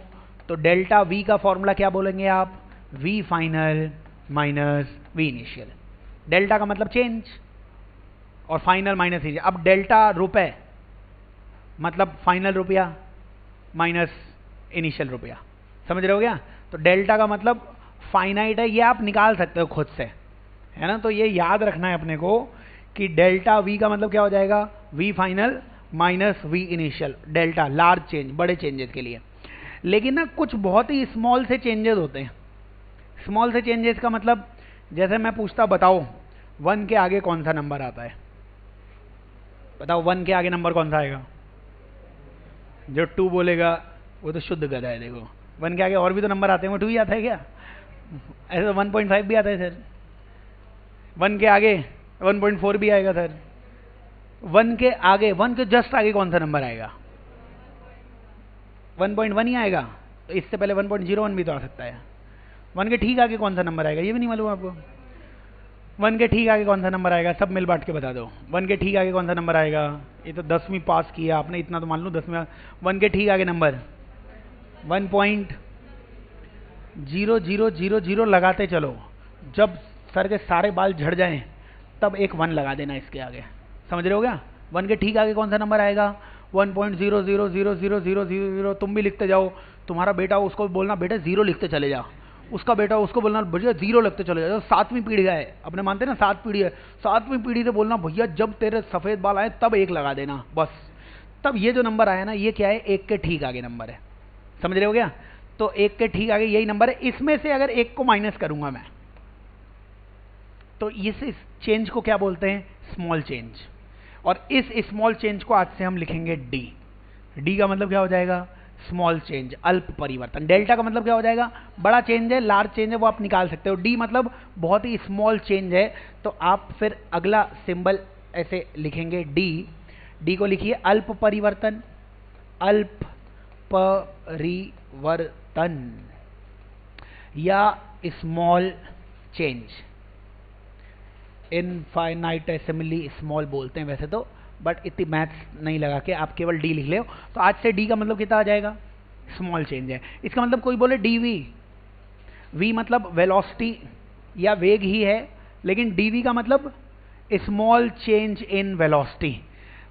तो डेल्टा वी का फॉर्मूला क्या बोलेंगे आप? V final minus v initial. Delta का मतलब चेंज, और फाइनल माइनस इनिशियल। अब डेल्टा रुपए मतलब फाइनल रुपया माइनस इनिशियल रुपया, समझ रहे हो क्या? तो डेल्टा का मतलब फाइनाइट है, ये आप निकाल सकते हो खुद से, है ना? तो ये याद रखना है अपने को कि डेल्टा वी का मतलब क्या हो जाएगा? V final minus v initial. Delta large change, बड़े चेंजेस के लिए। लेकिन ना कुछ बहुत ही स्मॉल से चेंजेस होते हैं। स्मॉल से चेंजेस का मतलब, जैसे मैं पूछता बताओ 1 के आगे कौन सा नंबर आता है? बताओ 1 के आगे नंबर कौन सा आएगा? जो 2 बोलेगा वो तो शुद्ध गधा है। देखो 1 के आगे और भी तो नंबर आते हैं, वो 2 ही आता है क्या? ऐसे तो 1.5 भी आता है सर। 1 के आगे 1.4 भी आएगा सर। 1 के आगे, 1 के जस्ट आगे कौन सा नंबर आएगा? 1.1 ही आएगा। तो इससे पहले 1.01 भी तो आ सकता है। 1 के ठीक आगे कौन सा नंबर आएगा ये भी नहीं मालूम आपको? 1 के ठीक आगे कौन सा नंबर आएगा? सब मिल बांट के बता दो। 1 के ठीक आगे कौन सा नंबर आएगा? ये तो 10वीं पास किया आपने, इतना तो मान लो 10वीं। 1 के ठीक आगे नंबर 1.0000 लगाते चलो। जब सर के सारे बाल झड़ जाएं तब एक 1 लगा देना इसके आगे, समझ रहे हो क्या? 1 के ठीक आगे कौन सा नंबर आएगा? 1.000000। तुम भी लिखते जाओ, तुम्हारा बेटा उसको बोलना बेटा 0 लिखते चले जा, उसका बेटा उसको बोलना भैया 0 लिखते चले जाओ। 7वीं पीढ़ी है, अपने मानते हैं ना 7 पीढ़ी है, 7वीं पीढ़ी से बोलना भैया जब तेरे सफ़ेद बाल आए तब 1 लगा देना बस। तब ये जो नंबर आया ना, ये क्या है? 1 के ठीक आगे नंबर है, समझ रहे हो क्या? तो 1 के ठीक आगे यही नंबर है। इसमें से अगर 1 को माइनस करूंगा मैं, तो इस चेंज को क्या बोलते हैं? Small change. और इस स्मॉल चेंज को आज से हम लिखेंगे डी। डी का मतलब क्या हो जाएगा? स्मॉल चेंज, अल्प परिवर्तन। डेल्टा का मतलब क्या हो जाएगा? बड़ा चेंज है, लार्ज चेंज है, वो आप निकाल सकते हो। डी मतलब बहुत ही स्मॉल चेंज है, तो आप फिर अगला सिंबल ऐसे लिखेंगे डी। डी को लिखिए अल्प परिवर्तन, अल्प परिवर्तन या स्मॉल चेंज। इनफाइनाइटेसिमली स्मॉल बोलते हैं वैसे तो, बट इतनी मैथ्स नहीं लगा के आप केवल डी लिख ले। तो आज से डी का मतलब कितना आ जाएगा? स्मॉल चेंज है। इसका मतलब कोई बोले डी वी, वी मतलब वेलोसिटी या वेग ही है, लेकिन डी वी का मतलब स्मॉल चेंज इन वेलोसिटी,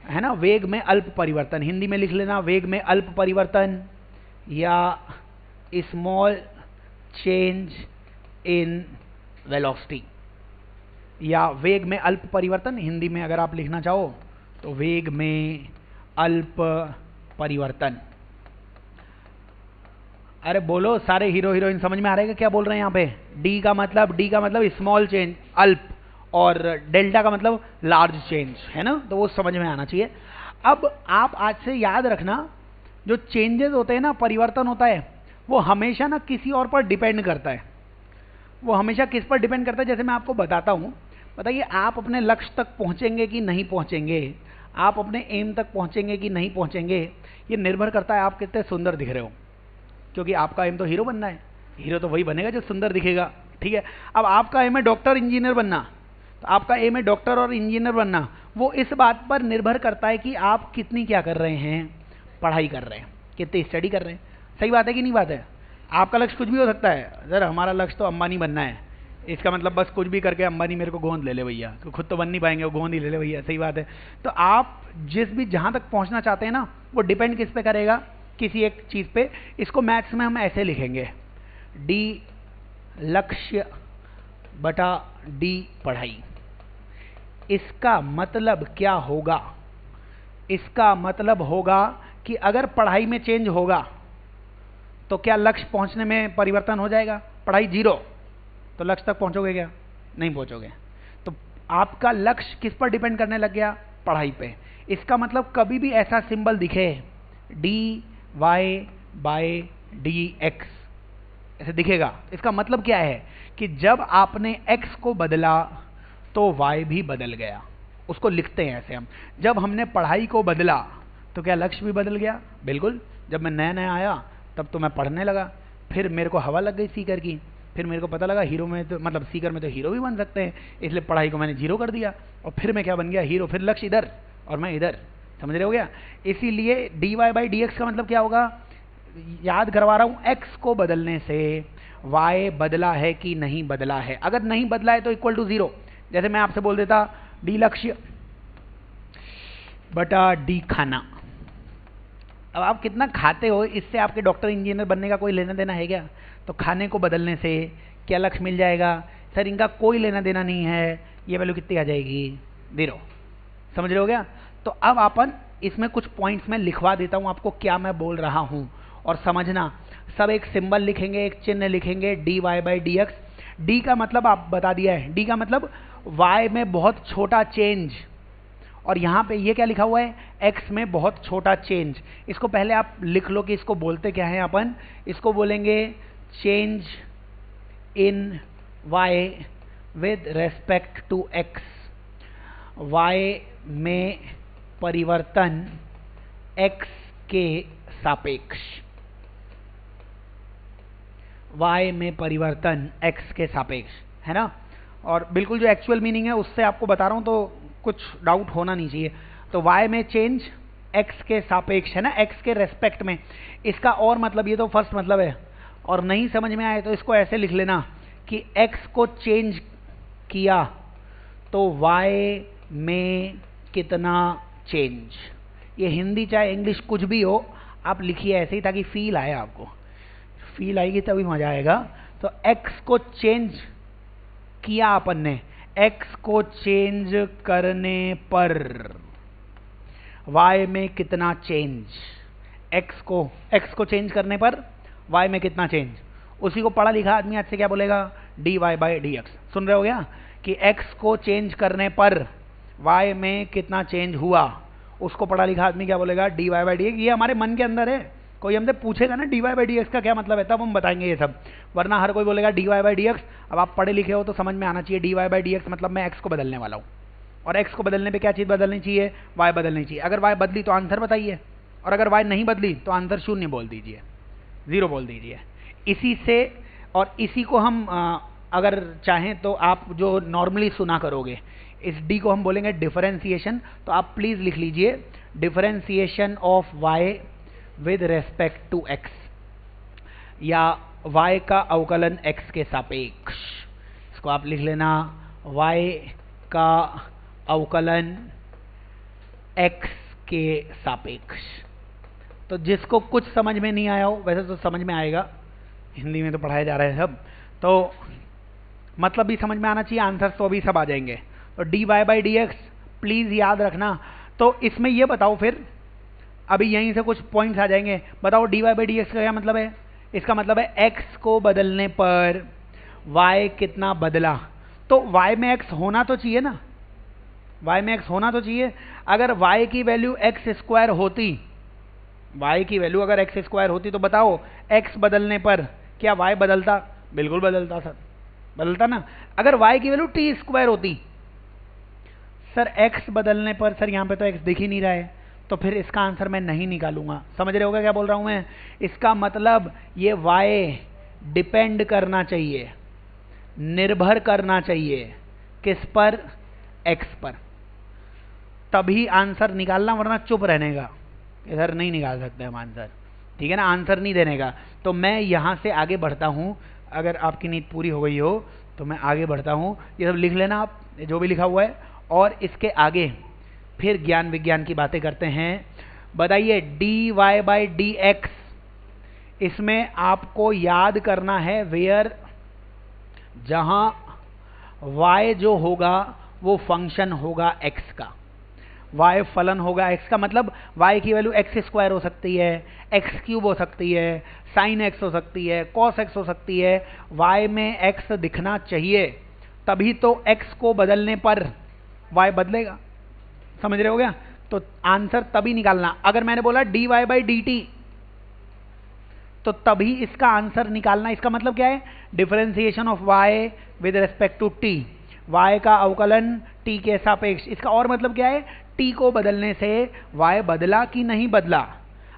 है ना। वेग में अल्प परिवर्तन, हिंदी में लिख लेना वेग में अल्प परिवर्तन या स्मॉल चेंज इन वेलोसिटी, या वेग में अल्प परिवर्तन। हिंदी में अगर आप लिखना चाहो तो वेग में अल्प परिवर्तन। अरे बोलो, सारे हीरो हीरोइन समझ में आ रहा है क्या बोल रहे हैं यहाँ पे? डी का मतलब स्मॉल चेंज, अल्प, और डेल्टा का मतलब लार्ज चेंज, है ना। तो वो समझ में आना चाहिए। अब आप आज से याद रखना, जो चेंजेस होते हैं ना, परिवर्तन होता है, वो हमेशा ना किसी और पर डिपेंड करता है। वो हमेशा किस पर डिपेंड करता है? जैसे मैं आपको बताता हूँ, बताइए आप अपने लक्ष्य तक पहुँचेंगे कि नहीं पहुँचेंगे, आप अपने एम तक पहुँचेंगे कि नहीं पहुँचेंगे, ये निर्भर करता है आप कितने सुंदर दिख रहे हो। क्योंकि आपका एम तो हीरो बनना है, हीरो तो वही बनेगा जो सुंदर दिखेगा, ठीक है। अब आपका एम है डॉक्टर इंजीनियर बनना, तो आपका एम है डॉक्टर और इंजीनियर बनना। वो इस बात पर निर्भर करता है कि आप कितनी क्या कर रहे हैं, पढ़ाई कर रहे हैं, कितनी स्टडी कर रहे हैं। सही बात है कि नहीं बात है? आपका लक्ष्य कुछ भी हो सकता है। सर हमारा लक्ष्य तो अंबानी बनना है, इसका मतलब बस कुछ भी करके अंबानी मेरे को गोंद ले ले भैया, तो खुद तो बन नहीं पाएंगे, वो गोंद ही ले ले भैया। सही बात है। तो आप जिस भी जहाँ तक पहुँचना चाहते हैं ना, वो डिपेंड किस पे करेगा? किसी एक चीज़ पे। इसको मैथ्स में हम ऐसे लिखेंगे, डी लक्ष्य बटा डी पढ़ाई। इसका मतलब क्या होगा? इसका मतलब होगा कि अगर पढ़ाई में चेंज होगा तो क्या लक्ष्य पहुंचने में परिवर्तन हो जाएगा? पढ़ाई जीरो तो लक्ष्य तक पहुंचोगे क्या? नहीं पहुंचोगे। तो आपका लक्ष्य किस पर डिपेंड करने लग गया? पढ़ाई पे। इसका मतलब कभी भी ऐसा सिंबल दिखे d y by d x, ऐसे दिखेगा, इसका मतलब क्या है कि जब आपने x को बदला तो y भी बदल गया। उसको लिखते हैं ऐसे हम, जब हमने पढ़ाई को बदला तो क्या लक्ष्य भी बदल गया? बिल्कुल। जब मैं नया नया आया तब तो मैं पढ़ने लगा, फिर मेरे को हवा लग गई सीकर की, फिर मेरे को पता लगा हीरो में तो मतलब सीकर में तो हीरो भी बन सकते हैं, इसलिए पढ़ाई को मैंने जीरो कर दिया और फिर मैं क्या बन गया? हीरो। फिर लक्ष्य इधर और मैं इधर। समझ रहे हो गया? इसीलिए d y by d x का मतलब क्या होगा? याद करवा रहा हूँ, x को बदलने से y बदला है कि नहीं बदला है। अगर नहीं बदला है तो इक्वल टू जीरो। जैसे मैं आपसे बोल देता डी लक्ष्य बटा डी खाना। अब आप कितना खाते हो, इससे आपके डॉक्टर इंजीनियर बनने का कोई लेना देना है क्या? तो खाने को बदलने से क्या लक्ष्य मिल जाएगा? सर इनका कोई लेना देना नहीं है, ये वैल्यू कितनी आ जाएगी? जीरो। समझ रहे हो गया? तो अब अपन इसमें कुछ पॉइंट्स में लिखवा देता हूँ आपको क्या मैं बोल रहा हूँ, और समझना। सब एक सिंबल लिखेंगे, एक चिन्ह लिखेंगे, d y by d x. D का मतलब आप बता दिया है, डी का मतलब वाई में बहुत छोटा चेंज, और यहाँ पे ये क्या लिखा हुआ है? एक्स में बहुत छोटा चेंज। इसको पहले आप लिख लो कि इसको बोलते क्या है अपन। इसको बोलेंगे change in y with respect to x. वाई में परिवर्तन एक्स के सापेक्ष। y में परिवर्तन x के सापेक्ष, है ना। और बिल्कुल जो एक्चुअल मीनिंग है उससे आपको बता रहा हूँ, तो कुछ डाउट होना नहीं चाहिए। तो y में चेंज x के सापेक्ष, है ना, x के रेस्पेक्ट में। इसका और मतलब, ये तो फर्स्ट मतलब है, और नहीं समझ में आए तो इसको ऐसे लिख लेना कि x को चेंज किया तो y में कितना चेंज। ये हिंदी चाहे इंग्लिश कुछ भी हो, आप लिखिए ऐसे ही ताकि फील आए आपको। फील आएगी तभी मजा आएगा। तो x को चेंज किया अपन ने, x को चेंज करने पर y में कितना चेंज। x को चेंज करने पर y में कितना चेंज, उसी को पढ़ा लिखा आदमी आज से क्या बोलेगा? D y by d x. सुन रहे हो गया? कि x को चेंज करने पर y में कितना चेंज हुआ, उसको पढ़ा लिखा आदमी क्या बोलेगा, dy बाई डी एक्स। ये हमारे मन के अंदर है, कोई हमसे पूछेगा ना dy बाई डी एक्स का क्या मतलब है, तब हम बताएंगे ये सब, वरना हर कोई बोलेगा dy बाई डी एक्स। अब आप पढ़े लिखे हो तो समझ में आना चाहिए dy बाई डी एक्स मतलब मैं x को बदलने वाला हूँ, और x को बदलने पे क्या चीज़ बदलनी चाहिए, y बदलनी चाहिए। अगर y बदली तो आंसर बताइए, और अगर y नहीं बदली तो आंसर 0 बोल दीजिए, 0 बोल दीजिए। इसी से, और इसी को हम अगर चाहें तो आप जो नॉर्मली सुना करोगे, इस d को हम बोलेंगे डिफरेंशिएशन। तो आप प्लीज़ लिख लीजिए differentiation of y with respect to x, या y का अवकलन x के सापेक्ष। इसको आप लिख लेना y का अवकलन x के सापेक्ष। तो जिसको कुछ समझ में नहीं आया हो, वैसे तो समझ में आएगा, हिंदी में तो पढ़ाया जा रहा है सब, तो मतलब भी समझ में आना चाहिए, आंसर्स तो अभी सब आ जाएंगे। तो dy by d x please याद रखना। तो इसमें ये बताओ फिर, अभी यहीं से कुछ पॉइंट्स आ जाएंगे, बताओ dy बाई डी एक्स का क्या मतलब है। इसका मतलब है x को बदलने पर y कितना बदला, तो y में x होना तो चाहिए ना, y में x होना तो चाहिए। अगर y की वैल्यू x स्क्वायर होती, y की वैल्यू अगर x स्क्वायर होती तो बताओ x बदलने पर क्या y बदलता, बिल्कुल बदलता सर, बदलता ना। अगर y की वैल्यू t स्क्वायर होती, सर x बदलने पर, सर यहाँ पे तो x दिख ही नहीं रहा है, तो फिर इसका आंसर मैं नहीं निकालूंगा। समझ रहे होगा क्या बोल रहा हूँ मैं। इसका मतलब ये y डिपेंड करना चाहिए, निर्भर करना चाहिए किस पर, x पर, तभी आंसर निकालना, वरना चुप रहने का, इधर नहीं निकाल सकते हम आंसर, ठीक है ना, आंसर नहीं देने का। तो मैं यहाँ से आगे बढ़ता हूँ, अगर आपकी नींद पूरी हो गई हो तो मैं आगे बढ़ता हूँ। ये सब लिख लेना आप, जो भी लिखा हुआ है, और इसके आगे फिर ज्ञान विज्ञान की बातें करते हैं। बताइए dy बाई डी एक्स, इसमें आपको याद करना है वेयर, जहाँ y जो होगा वो फंक्शन होगा x का, y फलन होगा x का। मतलब y की वैल्यू x स्क्वायर हो सकती है, x क्यूब हो सकती है, साइन x हो सकती है, कॉस x हो सकती है। y में x दिखना चाहिए, तभी तो x को बदलने पर y बदलेगा। समझ रहे हो क्या। तो आंसर तभी निकालना, अगर मैंने बोला dy बाई डी टी, तो तभी इसका आंसर निकालना। इसका मतलब क्या है, differentiation of y with respect to t, y का अवकलन t के सापेक्ष। इसका और मतलब क्या है, t को बदलने से y बदला कि नहीं बदला।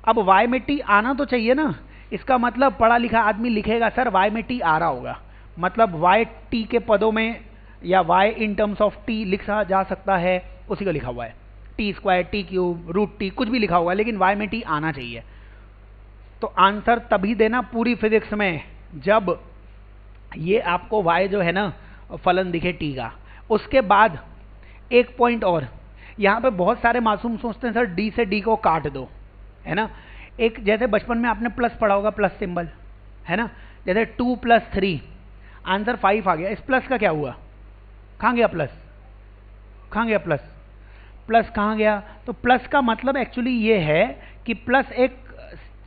अब y में t आना तो चाहिए ना, इसका मतलब पढ़ा लिखा आदमी लिखेगा सर y में t आ रहा होगा, मतलब y t के पदों में, या y in terms of t लिखा जा सकता है, उसी का लिखा हुआ है, t square, t cube, root t, कुछ भी लिखा हुआ है, लेकिन y में t आना चाहिए। तो आंसर तभी देना पूरी फिजिक्स में जब ये आपको y जो है ना फलन दिखे t का। उसके बाद एक पॉइंट और, यहाँ पे बहुत सारे मासूम सोचते हैं सर d से d को काट दो, है ना। एक जैसे बचपन में आपने प्लस पढ़ा होगा, प्लस सिंबल, है ना, जैसे 2 + 3 आंसर 5 आ गया, इस प्लस का क्या हुआ, कहाँ गया प्लस, कहाँ गया प्लस, प्लस कहाँ गया। तो प्लस का मतलब एक्चुअली ये है कि प्लस एक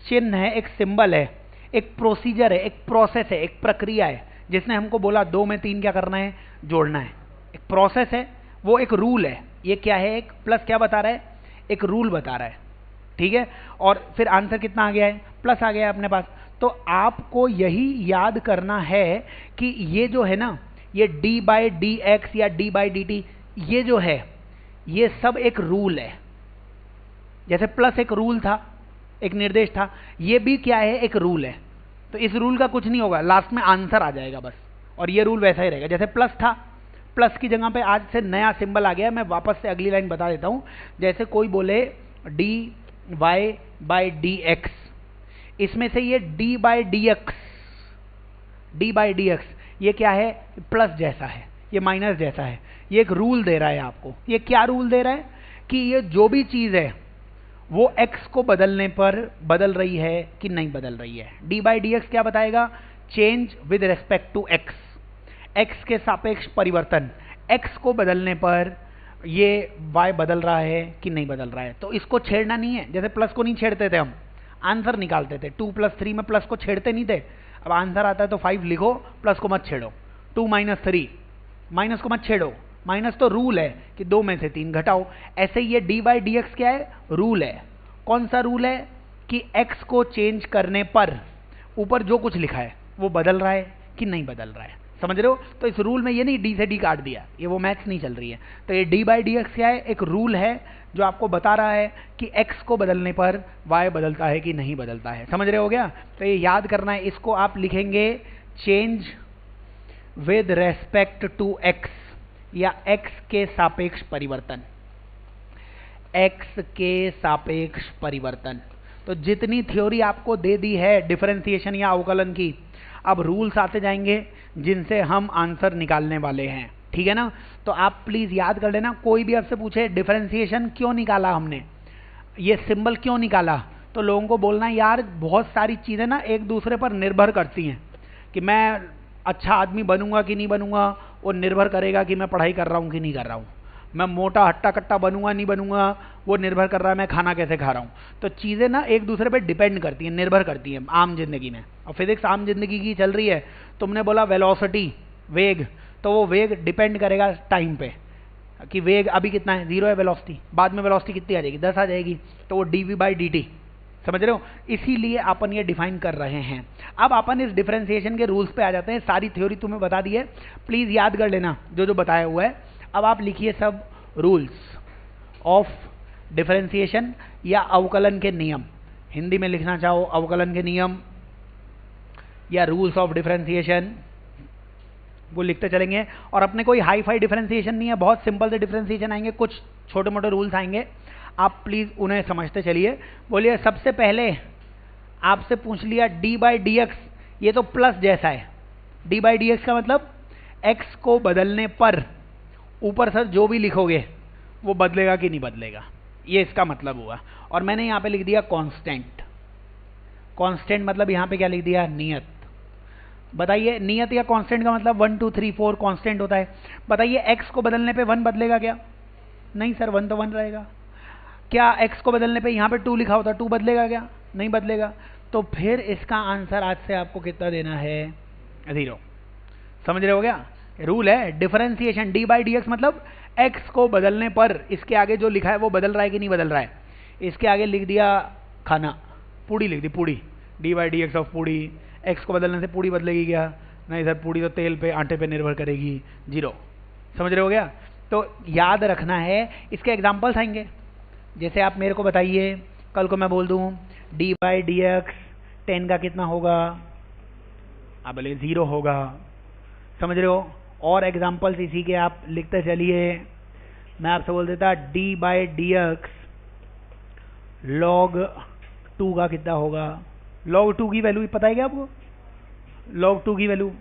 चिन्ह है, एक सिंबल है, एक प्रोसीजर है, एक प्रोसेस है, एक प्रक्रिया है, जिसने हमको बोला 2 में 3 क्या करना है, जोड़ना है। एक प्रोसेस है, वो एक रूल है। ये क्या है, एक प्लस क्या बता रहा है, एक रूल बता रहा है, ठीक है। और फिर आंसर कितना आ गया है, प्लस आ गया है अपने पास। तो आपको यही याद करना है कि ये जो है ना, ये डी बाई डी एक्स या डी बाई डी टी, ये जो है ये सब एक रूल है। जैसे प्लस एक रूल था, एक निर्देश था, ये भी क्या है, एक रूल है। तो इस रूल का कुछ नहीं होगा, लास्ट में आंसर आ जाएगा बस, और ये रूल वैसा ही रहेगा। जैसे प्लस था, प्लस की जगह पे आज से नया सिंबल आ गया। मैं वापस से अगली लाइन बता देता हूँ। जैसे कोई बोले d y by d x, इसमें से ये d by d x, d by d x ये क्या है, प्लस जैसा है, ये माइनस जैसा है। ये एक रूल दे रहा है आपको। ये क्या रूल दे रहा है कि ये जो भी चीज़ है वो x को बदलने पर बदल रही है कि नहीं बदल रही है। डी बाई डी एक्स क्या बताएगा, change with respect to x, x के सापेक्ष परिवर्तन। x को बदलने पर ये y बदल रहा है कि नहीं बदल रहा है। तो इसको छेड़ना नहीं है। जैसे प्लस को नहीं छेड़ते थे हम, आंसर निकालते थे। 2 + 3 में प्लस को छेड़ते नहीं थे। अब आंसर आता है तो 5 लिखो, प्लस को मत छेड़ो। 2 - 3 माइनस को मत छेड़ो, माइनस तो रूल है कि 2 में से 3 घटाओ। ऐसे ही ये डी बाई डी एक्स क्या है, रूल है। कौन सा रूल है कि x को चेंज करने पर ऊपर जो कुछ लिखा है वो बदल रहा है कि नहीं बदल रहा है, समझ रहे हो। तो इस रूल में ये नहीं d से d काट दिया, ये वो मैथ्स नहीं चल रही है। तो ये d बाई डी एक्स क्या है, एक रूल है जो आपको बता रहा है कि x को बदलने पर y बदलता है कि नहीं बदलता है, समझ रहे हो गया। तो ये याद करना है, इसको आप लिखेंगे change with respect to x या x के सापेक्ष परिवर्तन, x के सापेक्ष परिवर्तन। तो जितनी थ्योरी आपको दे दी है डिफरेंशिएशन या अवकलन की, अब रूल्स आते जाएंगे जिनसे हम आंसर निकालने वाले हैं, ठीक है ना। तो आप प्लीज याद कर लेना, कोई भी आपसे पूछे डिफरेंशिएशन क्यों निकाला हमने, ये सिंबल क्यों निकाला, तो लोगों को बोलना यार बहुत सारी चीजें ना एक दूसरे पर निर्भर करती हैं, कि मैं अच्छा आदमी बनूंगा कि नहीं बनूंगा वो निर्भर करेगा कि मैं पढ़ाई कर रहा हूँ कि नहीं कर रहा हूँ, मैं मोटा हट्टा कट्टा बनूंगा नहीं बनूंगा वो निर्भर कर रहा है मैं खाना कैसे खा रहा हूँ। तो चीज़ें ना एक दूसरे पे डिपेंड करती हैं, निर्भर करती हैं आम जिंदगी में। और फिजिक्स आम जिंदगी की चल रही है, तुमने बोला वेलोसिटी वेग, तो वो वेग डिपेंड करेगा टाइम पे कि वेग अभी कितना है, 0 है वेलोसिटी, बाद में वेलोसिटी कितनी आ जाएगी, 10 आ जाएगी, तो वो d v by d t, समझ रहे हो। इसीलिए अपन ये डिफाइन कर रहे हैं। अब अपन इस डिफरेंशिएशन के रूल्स पे आ जाते हैं। सारी थ्योरी तुम्हें बता दी है, प्लीज याद कर लेना जो जो बताया हुआ है। अब आप लिखिए सब रूल्स ऑफ डिफरेंशिएशन या अवकलन के नियम, हिंदी में लिखना चाहो अवकलन के नियम या रूल्स ऑफ डिफरेंशिएशन, वो लिखते चलेंगे। और अपने कोई हाई फाई डिफरेंशिएशन नहीं है, बहुत सिंपल से डिफरेंशिएशन आएंगे, कुछ छोटे मोटे रूल्स आएंगे, आप प्लीज उन्हें समझते चलिए। बोलिए सबसे पहले आपसे पूछ लिया डी बाई डी एक्स, ये तो प्लस जैसा है, डी बाई डी एक्स का मतलब एक्स को बदलने पर ऊपर सर जो भी लिखोगे वो बदलेगा कि नहीं बदलेगा, ये इसका मतलब हुआ। और मैंने यहाँ पे लिख दिया कांस्टेंट, कांस्टेंट मतलब यहाँ पे क्या लिख दिया, नियत। बताइए नियत या कांस्टेंट का मतलब 1 2 3 4 कांस्टेंट होता है। बताइए x को बदलने पे 1 बदलेगा क्या, नहीं सर 1 तो 1 रहेगा। क्या x को बदलने पे यहाँ पे 2 लिखा होता 2 बदलेगा क्या, नहीं बदलेगा। तो फिर इसका आंसर आज से आपको कितना देना है, 0। समझ रहे हो गया, रूल है differentiation D by d x मतलब x को बदलने पर इसके आगे जो लिखा है वो बदल रहा है कि नहीं बदल रहा है। इसके आगे लिख दिया खाना, पूड़ी लिख दी, पूड़ी, d by d x of पूड़ी, x को बदलने से पूड़ी बदलेगी क्या, नहीं सर पूड़ी तो तेल पे आटे पे निर्भर करेगी, 0। समझ रहे हो गया। तो याद रखना है, इसके एग्जाम्पल्स आएंगे, जैसे आप मेरे को बताइए कल को मैं बोल दूं डी बाई डी एक्स 10 का कितना होगा, आप बोले 0 होगा, समझ रहे हो। और एग्जाम्पल्स इसी के आप लिखते चलिए। मैं आपसे बोल देता D by d x log 2 का कितना होगा, log 2 की वैल्यू पता है क्या आपको, log 2 की वैल्यू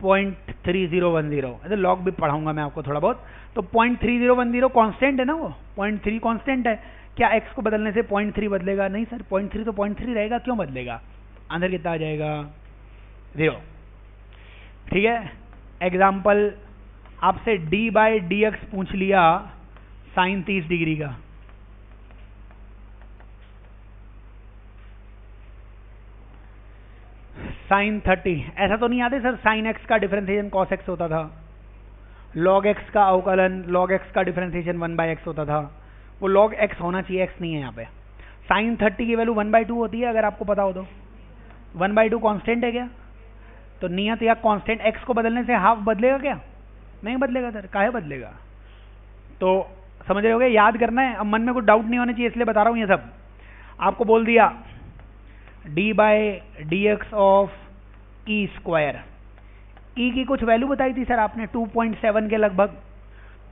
0.3010, ऐसे log भी पढ़ाऊंगा मैं आपको थोड़ा बहुत। तो 0.3010 कांस्टेंट है ना, वो 0.3 कांस्टेंट है। क्या x को बदलने से 0.3 बदलेगा, नहीं सर 0.3 तो 0.3 रहेगा, क्यों बदलेगा, आंसर कितना आ जाएगा, 0। ठीक है। एग्जाम्पल आपसे d बाई डी एक्स पूछ लिया साइन 30 डिग्री का, साइन 30, ऐसा तो नहीं आते सर साइन x का डिफरेंशिएशन cos x होता था, log x का अवकलन log x का डिफरेंशिएशन 1/x होता था, वो log x होना चाहिए, x नहीं है यहाँ पे। साइन 30 की वैल्यू 1/2 होती है, अगर आपको पता हो तो 1/2 कांस्टेंट है क्या, तो नियत या कांस्टेंट x को बदलने से हाफ बदलेगा क्या, नहीं बदलेगा सर, काहे बदलेगा। तो समझ रहे होगे, याद करना है, अब मन में कुछ डाउट नहीं होना चाहिए इसलिए बता रहा हूँ। ये सब आपको बोल दिया d by d x of e square, ई की कुछ वैल्यू बताई थी सर आपने 2.7 के लगभग,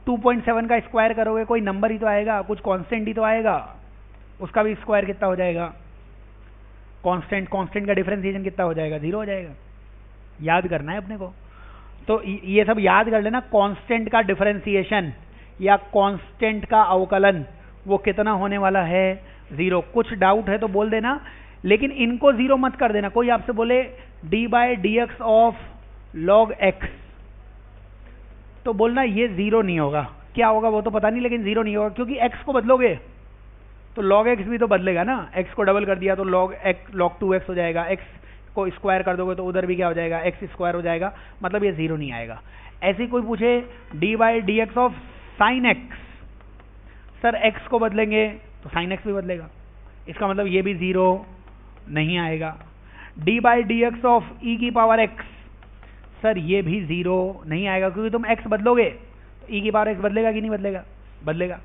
2.7 का स्क्वायर करोगे कोई नंबर ही तो आएगा, कुछ कांस्टेंट ही तो आएगा, उसका भी स्क्वायर कितना हो जाएगा, कांस्टेंट, कांस्टेंट का डिफरेंशिएशन कितना हो जाएगा, 0 हो जाएगा। याद करना है अपने को, तो ये सब याद कर लेना। कांस्टेंट का डिफरेंशिएशन या कांस्टेंट का अवकलन वो कितना होने वाला है, 0। कुछ डाउट है तो बोल देना, लेकिन इनको 0 मत कर देना। कोई आपसे बोले D by d x of log x, तो बोलना ये 0 नहीं होगा, क्या होगा वो तो पता नहीं, लेकिन 0 नहीं होगा, क्योंकि x को बदलोगे तो log x भी तो बदलेगा ना, x को डबल कर दिया तो log 2x हो जाएगा, x को स्क्वायर कर दोगे तो उधर भी क्या हो जाएगा, एक्स स्क्वायर हो जाएगा, मतलब ये 0 नहीं आएगा। ऐसे कोई पूछे D by d x of sine x, sir x को बदलेंगे तो साइन एक्स भी बदलेगा, इसका मतलब ये भी 0 नहीं आएगा। D by d x of e की पावर एक्स, सर ये भी 0 नहीं आएगा, क्योंकि तुम x बदलोगे तो e की पावर x बदलेगा कि नहीं बदलेगा, बदलेगा,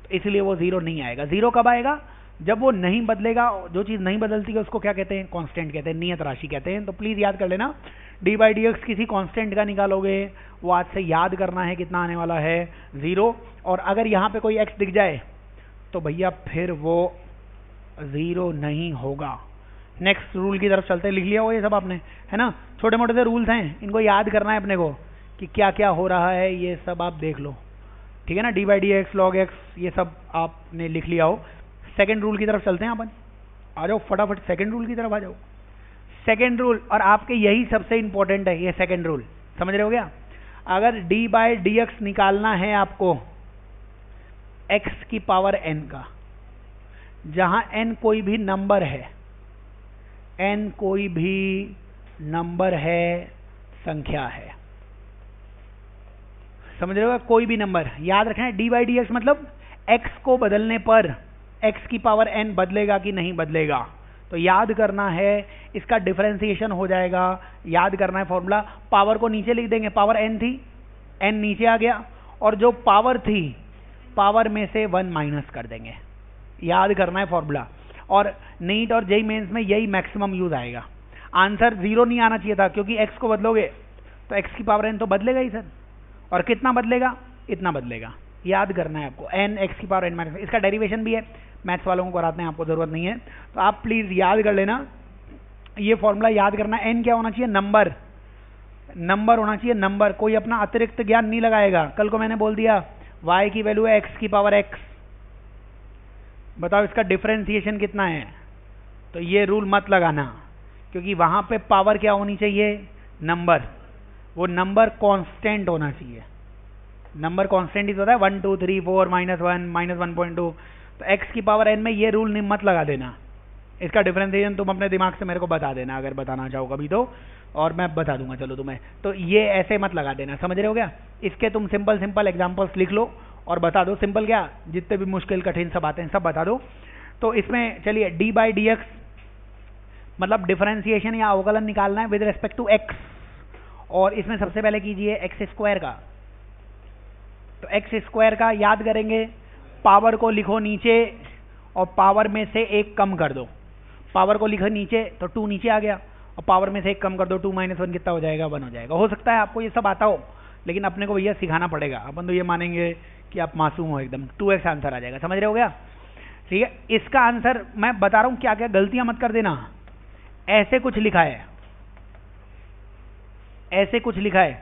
तो इसलिए वो 0 नहीं आएगा। 0 कब आएगा, जब वो नहीं बदलेगा, जो चीज़ नहीं बदलती है उसको क्या कहते हैं, कांस्टेंट कहते हैं, नियत राशि कहते हैं। तो प्लीज़ याद कर लेना, डी बाई डी एक्स किसी कांस्टेंट का निकालोगे, वो आज से याद करना है कितना आने वाला है, 0। और अगर यहाँ पे कोई x दिख जाए तो भैया फिर वो 0 नहीं होगा। नेक्स्ट रूल की तरफ चलते हैं, लिख लिया हो ये सब आपने, है ना, छोटे मोटे से रूल्स हैं, इनको याद करना है अपने को कि क्या क्या हो रहा है, ये सब आप देख लो, ठीक है ना। D by d x, log x, ये सब आपने लिख लिया हो। सेकंड रूल की तरफ चलते हैं अपन, आ जाओ फटाफट सेकंड रूल की तरफ आ जाओ। सेकंड रूल, और आपके यही सबसे इंपॉर्टेंट है ये सेकंड रूल, समझ रहे हो क्या। अगर डी बाई डी एक्स निकालना है आपको एक्स की पावर n का, जहां n कोई भी नंबर है, n कोई भी नंबर है, संख्या है, समझ रहे हो, कोई भी नंबर, याद रखना है डी बाई डी एक्स मतलब x को बदलने पर x की पावर n बदलेगा कि नहीं बदलेगा, तो याद करना है, इसका डिफरेंशिएशन हो जाएगा, याद करना है फॉर्मूला, पावर को नीचे लिख देंगे, पावर n थी, n नीचे आ गया, और जो पावर थी पावर में से 1 माइनस कर देंगे, याद करना है फॉर्मूला। और नीट और जेई मेंस में यही मैक्सिमम यूज आएगा। आंसर 0 नहीं आना चाहिए था, क्योंकि x को बदलोगे तो x की पावर n तो बदलेगा ही सर, और कितना बदलेगा, इतना बदलेगा, याद करना है आपको, n x की पावर n माइनस। इसका डेरिवेशन भी है, मैथ्स वालों को कराते हैं, आपको जरूरत नहीं है, तो आप प्लीज याद कर लेना, ये फॉर्मूला याद करना। n क्या होना चाहिए, नंबर, नंबर होना चाहिए, नंबर, कोई अपना अतिरिक्त ज्ञान नहीं लगाएगा। कल को मैंने बोल दिया y की वैल्यू है x की पावर x, बताओ इसका डिफरेंशिएशन कितना है, तो ये रूल मत लगाना, क्योंकि वहां पे पावर क्या होनी चाहिए, नंबर, वो नंबर कांस्टेंट होना चाहिए, नंबर कांस्टेंट ही होता है, 1 2 3 4 -1 -1.2, तो x की पावर n में ये रूल नहीं मत लगा देना, इसका डिफरेंशिएशन तुम अपने दिमाग से मेरे को बता देना, अगर बताना चाहो कभी तो, और मैं बता दूंगा चलो तुम्हें, तो ये ऐसे मत लगा देना, समझ रहे हो क्या। इसके तुम सिंपल सिंपल एग्जांपल्स लिख लो और बता दो, सिंपल क्या, जितने भी मुश्किल कठिन सब आते हैं सब बता दो। तो इसमें चलिए डी बाई डी एक्स मतलब डिफरेंशिएशन या अवकलन निकालना है विद रिस्पेक्ट टू एक्स, और इसमें सबसे पहले कीजिए एक्स स्क्वायर का, तो एक्स स्क्वायर का याद करेंगे, पावर को लिखो नीचे और पावर में से 1 कम कर दो, पावर को लिखो नीचे तो 2 नीचे आ गया, और पावर में से 1 कम कर दो, 2 - 1 कितना हो जाएगा, 1 हो जाएगा। हो सकता है आपको ये सब आता हो, लेकिन अपने को भैया सिखाना पड़ेगा, अपन तो ये मानेंगे कि आप मासूम हो एकदम, 2x आंसर आ जाएगा, समझ रहे हो क्या, ठीक है। इसका आंसर मैं बता रहा हूं, क्या क्या गलतियां मत कर देना, ऐसे कुछ लिखा है, ऐसे कुछ लिखा है,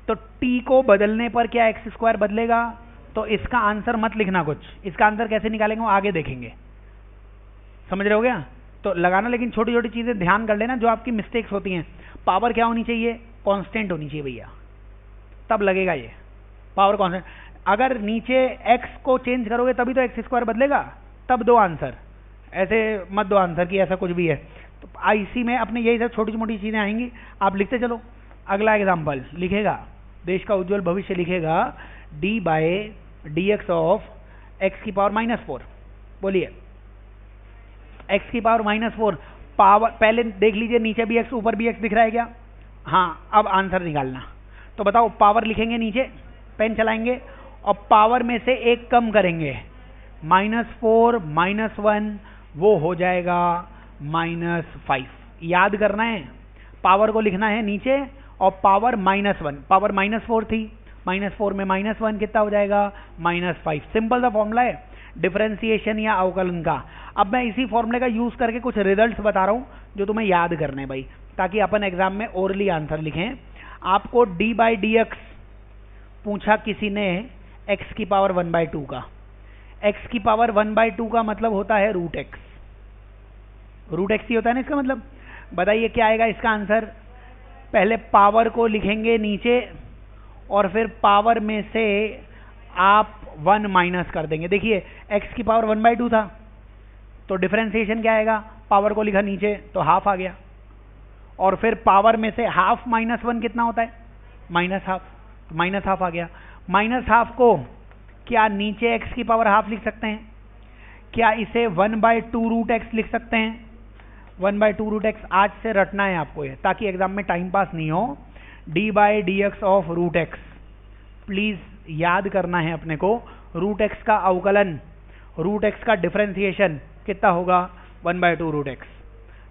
तो t को बदलने पर क्या एक्स स्क्वायर बदलेगा, तो इसका आंसर मत लिखना कुछ, इसका आंसर कैसे निकालेंगे वो आगे देखेंगे, समझ रहे हो क्या। तो लगाना, लेकिन छोटी छोटी चीजें ध्यान कर लेना जो आपकी मिस्टेक्स होती हैं। पावर क्या होनी चाहिए, कांस्टेंट होनी चाहिए भैया, तब लगेगा ये, पावर कांस्टेंट। अगर नीचे x को चेंज करोगे तभी तो एक्स स्क्वायर बदलेगा, तब दो आंसर, ऐसे मत दो आंसर की ऐसा कुछ भी है। तो आईसी में अपने यही सब छोटी मोटी चीजें आएंगी, आप लिखते चलो। अगला एग्जाम्पल लिखेगा, देश का उज्जवल भविष्य लिखेगा, D by d x of x की पावर -4, बोलिए एक्स की पावर -4, पावर पहले देख लीजिए, नीचे भी एक्स ऊपर भी एक्स दिख रहा है क्या, हाँ, अब आंसर निकालना। तो बताओ, पावर लिखेंगे नीचे, पेन चलाएंगे और पावर में से 1 कम करेंगे, -4 -1 वो हो जाएगा -5, याद करना है, पावर को लिखना है नीचे और पावर -1, पावर -4 थी, -4 में -1 कितना हो जाएगा, -5। सिंपल सा फॉर्मूला है डिफरेंशिएशन या अवकलन का। अब मैं इसी फॉर्मूले का यूज करके कुछ रिजल्ट्स बता रहा हूं जो तुम्हें याद करने भाई, ताकि अपन एग्जाम में ओरली आंसर लिखें। आपको डी बाई डी एक्स पूछा किसी ने x की पावर 1/2 का, x की पावर 1/2 का मतलब होता है √x, √x ही होता है ना इसका मतलब। बताइए क्या आएगा इसका आंसर, पहले पावर को लिखेंगे नीचे और फिर पावर में से आप 1 माइनस कर देंगे। देखिए x की पावर 1/2 था, तो डिफरेंशिएशन क्या आएगा, पावर को लिखा नीचे तो हाफ आ गया, और फिर पावर में से हाफ माइनस 1 कितना होता है? Minus half. तो माइनस हाफ आ गया। माइनस हाफ को क्या नीचे x की पावर हाफ लिख सकते हैं? क्या इसे 1/2 रूट एक्स लिख सकते हैं? 1/2 रूट एक्स आज से रटना है आपको ये, ताकि एग्जाम में टाइम पास नहीं हो। d/dx of root x, please याद करना है अपने को। रूट एक्स का अवकलन, रूट एक्स का डिफरेंशिएशन कितना होगा? 1/2 रूट एक्स।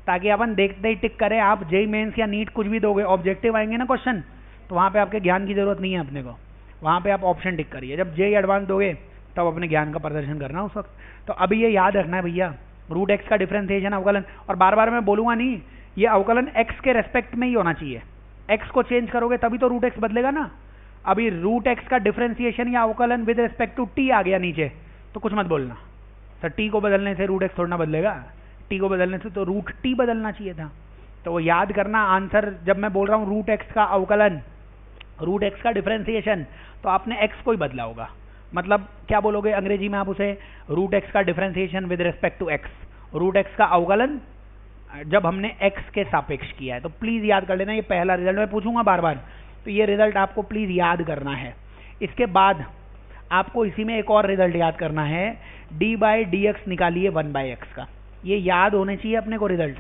ताकि अपन देखते ही टिक करें। आप जेई मेंस या नीट कुछ भी दोगे, ऑब्जेक्टिव आएंगे ना क्वेश्चन, तो वहाँ पे आपके ज्ञान की जरूरत नहीं है अपने को, वहाँ पे आप ऑप्शन टिक करिए। जब जेई एडवांस दोगे तब अपने ज्ञान का प्रदर्शन करना उस वक्त। तो अभी ये याद रखना है भैया, रूट एक्स का डिफरेंशिएशन अवकलन, और बार बार मैं बोलूंगा नहीं, ये अवकलन एक्स के रेस्पेक्ट में ही होना चाहिए। एक्स को चेंज करोगे तभी तो रूट एक्स बदलेगा ना। अभी रूट एक्स का डिफरेंशिएशन या अवकलन विद रिस्पेक्ट टू टी आ गया नीचे, तो कुछ मत बोलना सर, टी को बदलने से रूट एक्स थोड़ा ना बदलेगा, टी को बदलने से तो रूट टी बदलना चाहिए था। तो वो याद करना आंसर, जब मैं बोल रहा हूँ रूट एक्स का अवकलन, रूट एक्स का डिफरेंशिएशन, तो आपने एक्स को ही बदला होगा। मतलब क्या बोलोगे अंग्रेजी में आप उसे? रूट एक्स का differentiation with respect to x, root x का अवकलन जब हमने एक्स के सापेक्ष किया है। तो प्लीज याद कर लेना, ये पहला रिजल्ट मैं पूछूंगा बार बार, तो ये रिजल्ट आपको प्लीज याद करना है। इसके बाद आपको इसी में एक और रिजल्ट याद करना है, d/dx निकालिए 1/x का। ये याद होने चाहिए अपने को रिजल्ट,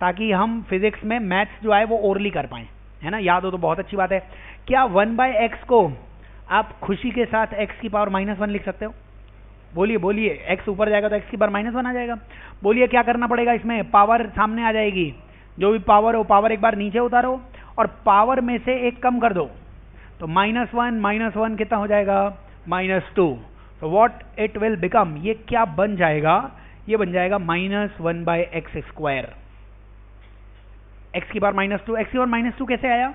ताकि हम फिजिक्स में मैथ्स जो है वो ओरली कर पाएं, है ना। याद हो तो बहुत अच्छी बात है। क्या 1/x को आप खुशी के साथ x की पावर -1 लिख सकते हो? बोलिए बोलिए, x ऊपर जाएगा तो x की पावर -1 आ जाएगा। बोलिए क्या करना पड़ेगा इसमें? पावर सामने आ जाएगी, जो भी पावर हो पावर एक बार नीचे उतारो और पावर में से एक कम कर दो, तो -1 कितना हो जाएगा? -2। तो व्हाट इट विल बिकम, ये क्या बन जाएगा? ये बन जाएगा -1/x²। x की पावर -2, x की पावर -2 कैसे आया?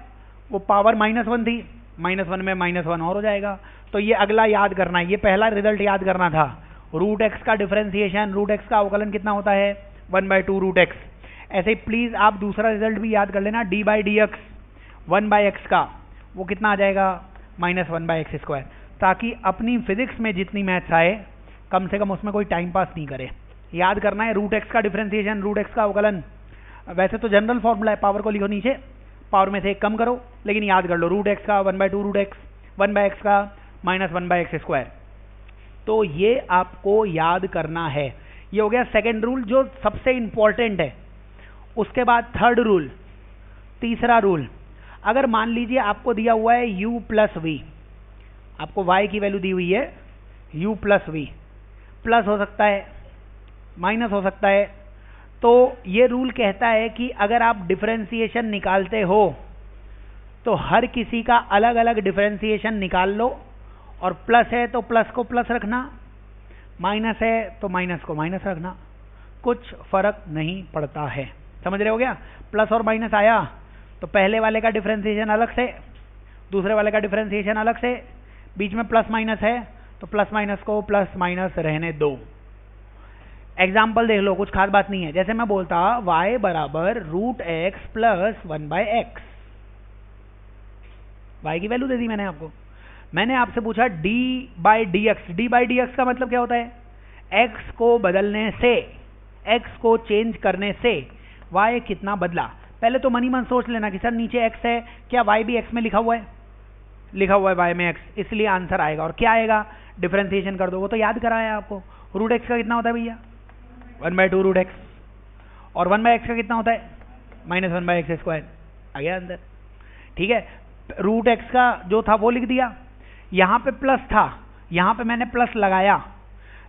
वो पावर -1 थी, -1 में -1 और हो जाएगा। तो ये अगला याद करना है, ये पहला रिजल्ट याद करना था। रूट एक्स का डिफरेंशिएशन, रूट एक्स का अवकलन कितना होता है? 1/2 रूट एक्स। ऐसे ही प्लीज आप दूसरा रिजल्ट भी याद कर लेना, d/dx 1/x का, वो कितना आ जाएगा? -1/x²। ताकि अपनी फिजिक्स में जितनी मैथ्स आए, कम से कम उसमें कोई टाइम पास नहीं करे। याद करना है रूट एक्स का डिफरेंशिएशन, रूट एक्स का अवकलन। वैसे तो जनरल फॉर्मूला है, पावर को लिखो नीचे, पावर में से एक कम करो, लेकिन याद कर लो रूट एक्स का 1/2 रूट एक्स, 1/x का -1/x²। तो ये आपको याद करना है। ये हो गया सेकेंड रूल, जो सबसे इंपॉर्टेंट है। उसके बाद थर्ड रूल, तीसरा रूल, अगर मान लीजिए आपको दिया हुआ है u+v, आपको y की वैल्यू दी हुई है u+v, प्लस हो सकता है, माइनस हो सकता है। तो ये रूल कहता है कि अगर आप डिफरेंशिएशन निकालते हो तो हर किसी का अलग अलग डिफरेंशिएशन निकाल लो, और प्लस है तो प्लस को प्लस रखना, माइनस है तो माइनस को माइनस रखना, कुछ फर्क नहीं पड़ता है। समझ रहे हो गया? प्लस और माइनस आया तो पहले वाले का डिफरेंशिएशन अलग से, दूसरे वाले का डिफरेंशिएशन अलग से, बीच में प्लस माइनस है तो प्लस माइनस को प्लस माइनस रहने दो। एग्जाम्पल देख लो, कुछ खास बात नहीं है। जैसे मैं बोलता y बराबर √x + 1/x, y की वैल्यू दे दी मैंने आपको। मैंने आपसे पूछा d/dx, d/dx का मतलब क्या होता है? x को बदलने से, x को चेंज करने से y कितना बदला। पहले तो मनी मन सोच लेना कि सर नीचे x है, क्या y भी x में लिखा हुआ है? लिखा हुआ है y में x, इसलिए आंसर आएगा। और क्या आएगा? डिफरेंशिएशन कर दो, वो तो याद कराया आपको। √x का कितना होता है भैया? 1/2 रूट एक्स। और 1/x का कितना होता है? -1/x²। आ गया अंदर, ठीक है। √x का जो था वो लिख दिया, यहाँ पे प्लस था, यहाँ पे मैंने प्लस लगाया,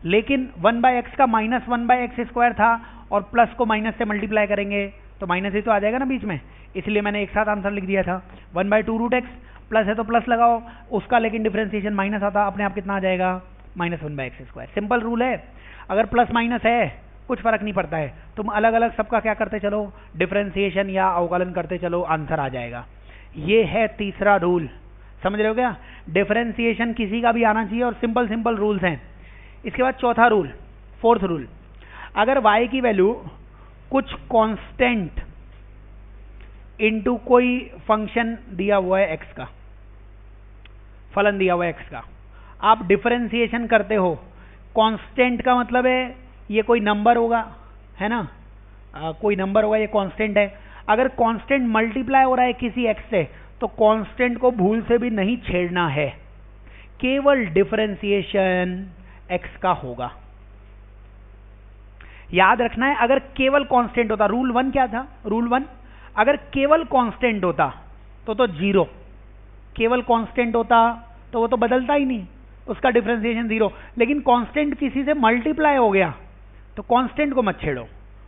लेकिन 1/x का -1/x² था, और प्लस को माइनस से मल्टीप्लाई करेंगे तो माइनस ही तो आ जाएगा ना बीच में, इसलिए मैंने एक साथ आंसर लिख दिया था 1/2 √x। प्लस है तो प्लस लगाओ उसका, लेकिन डिफरेंशिएशन माइनस आता, अपने आप कितना आ जाएगा? -1/x²। सिंपल रूल है, अगर प्लस माइनस है कुछ फर्क नहीं पड़ता है, तुम अलग अलग सबका क्या करते चलो, डिफरेंशिएशन या अवकलन करते चलो, आंसर आ जाएगा। ये है तीसरा रूल। समझ रहे हो क्या? डिफरेंशिएशन किसी का भी आना चाहिए, और सिंपल सिंपल रूल्स हैं। इसके बाद चौथा रूल, फोर्थ रूल, अगर y की वैल्यू कुछ कांस्टेंट इनटू कोई फंक्शन दिया हुआ है x का, फलन दिया हुआ है x का, आप डिफरेंशिएशन करते हो, कांस्टेंट का मतलब है ये कोई नंबर होगा, है ना, कोई नंबर होगा, ये कांस्टेंट है। अगर कांस्टेंट मल्टीप्लाई हो रहा है किसी x से तो कांस्टेंट को भूल से भी नहीं छेड़ना है, केवल डिफरेंशिएशन x का होगा। याद रखना है, अगर केवल कांस्टेंट होता, रूल 1 क्या था? रूल 1, अगर केवल कांस्टेंट होता तो 0, केवल कांस्टेंट होता तो वो तो बदलता ही नहीं, उसका डिफरेंशिएशन 0। लेकिन कांस्टेंट किसी से मल्टीप्लाई हो गया तो कांस्टेंट को मत छेड़ो,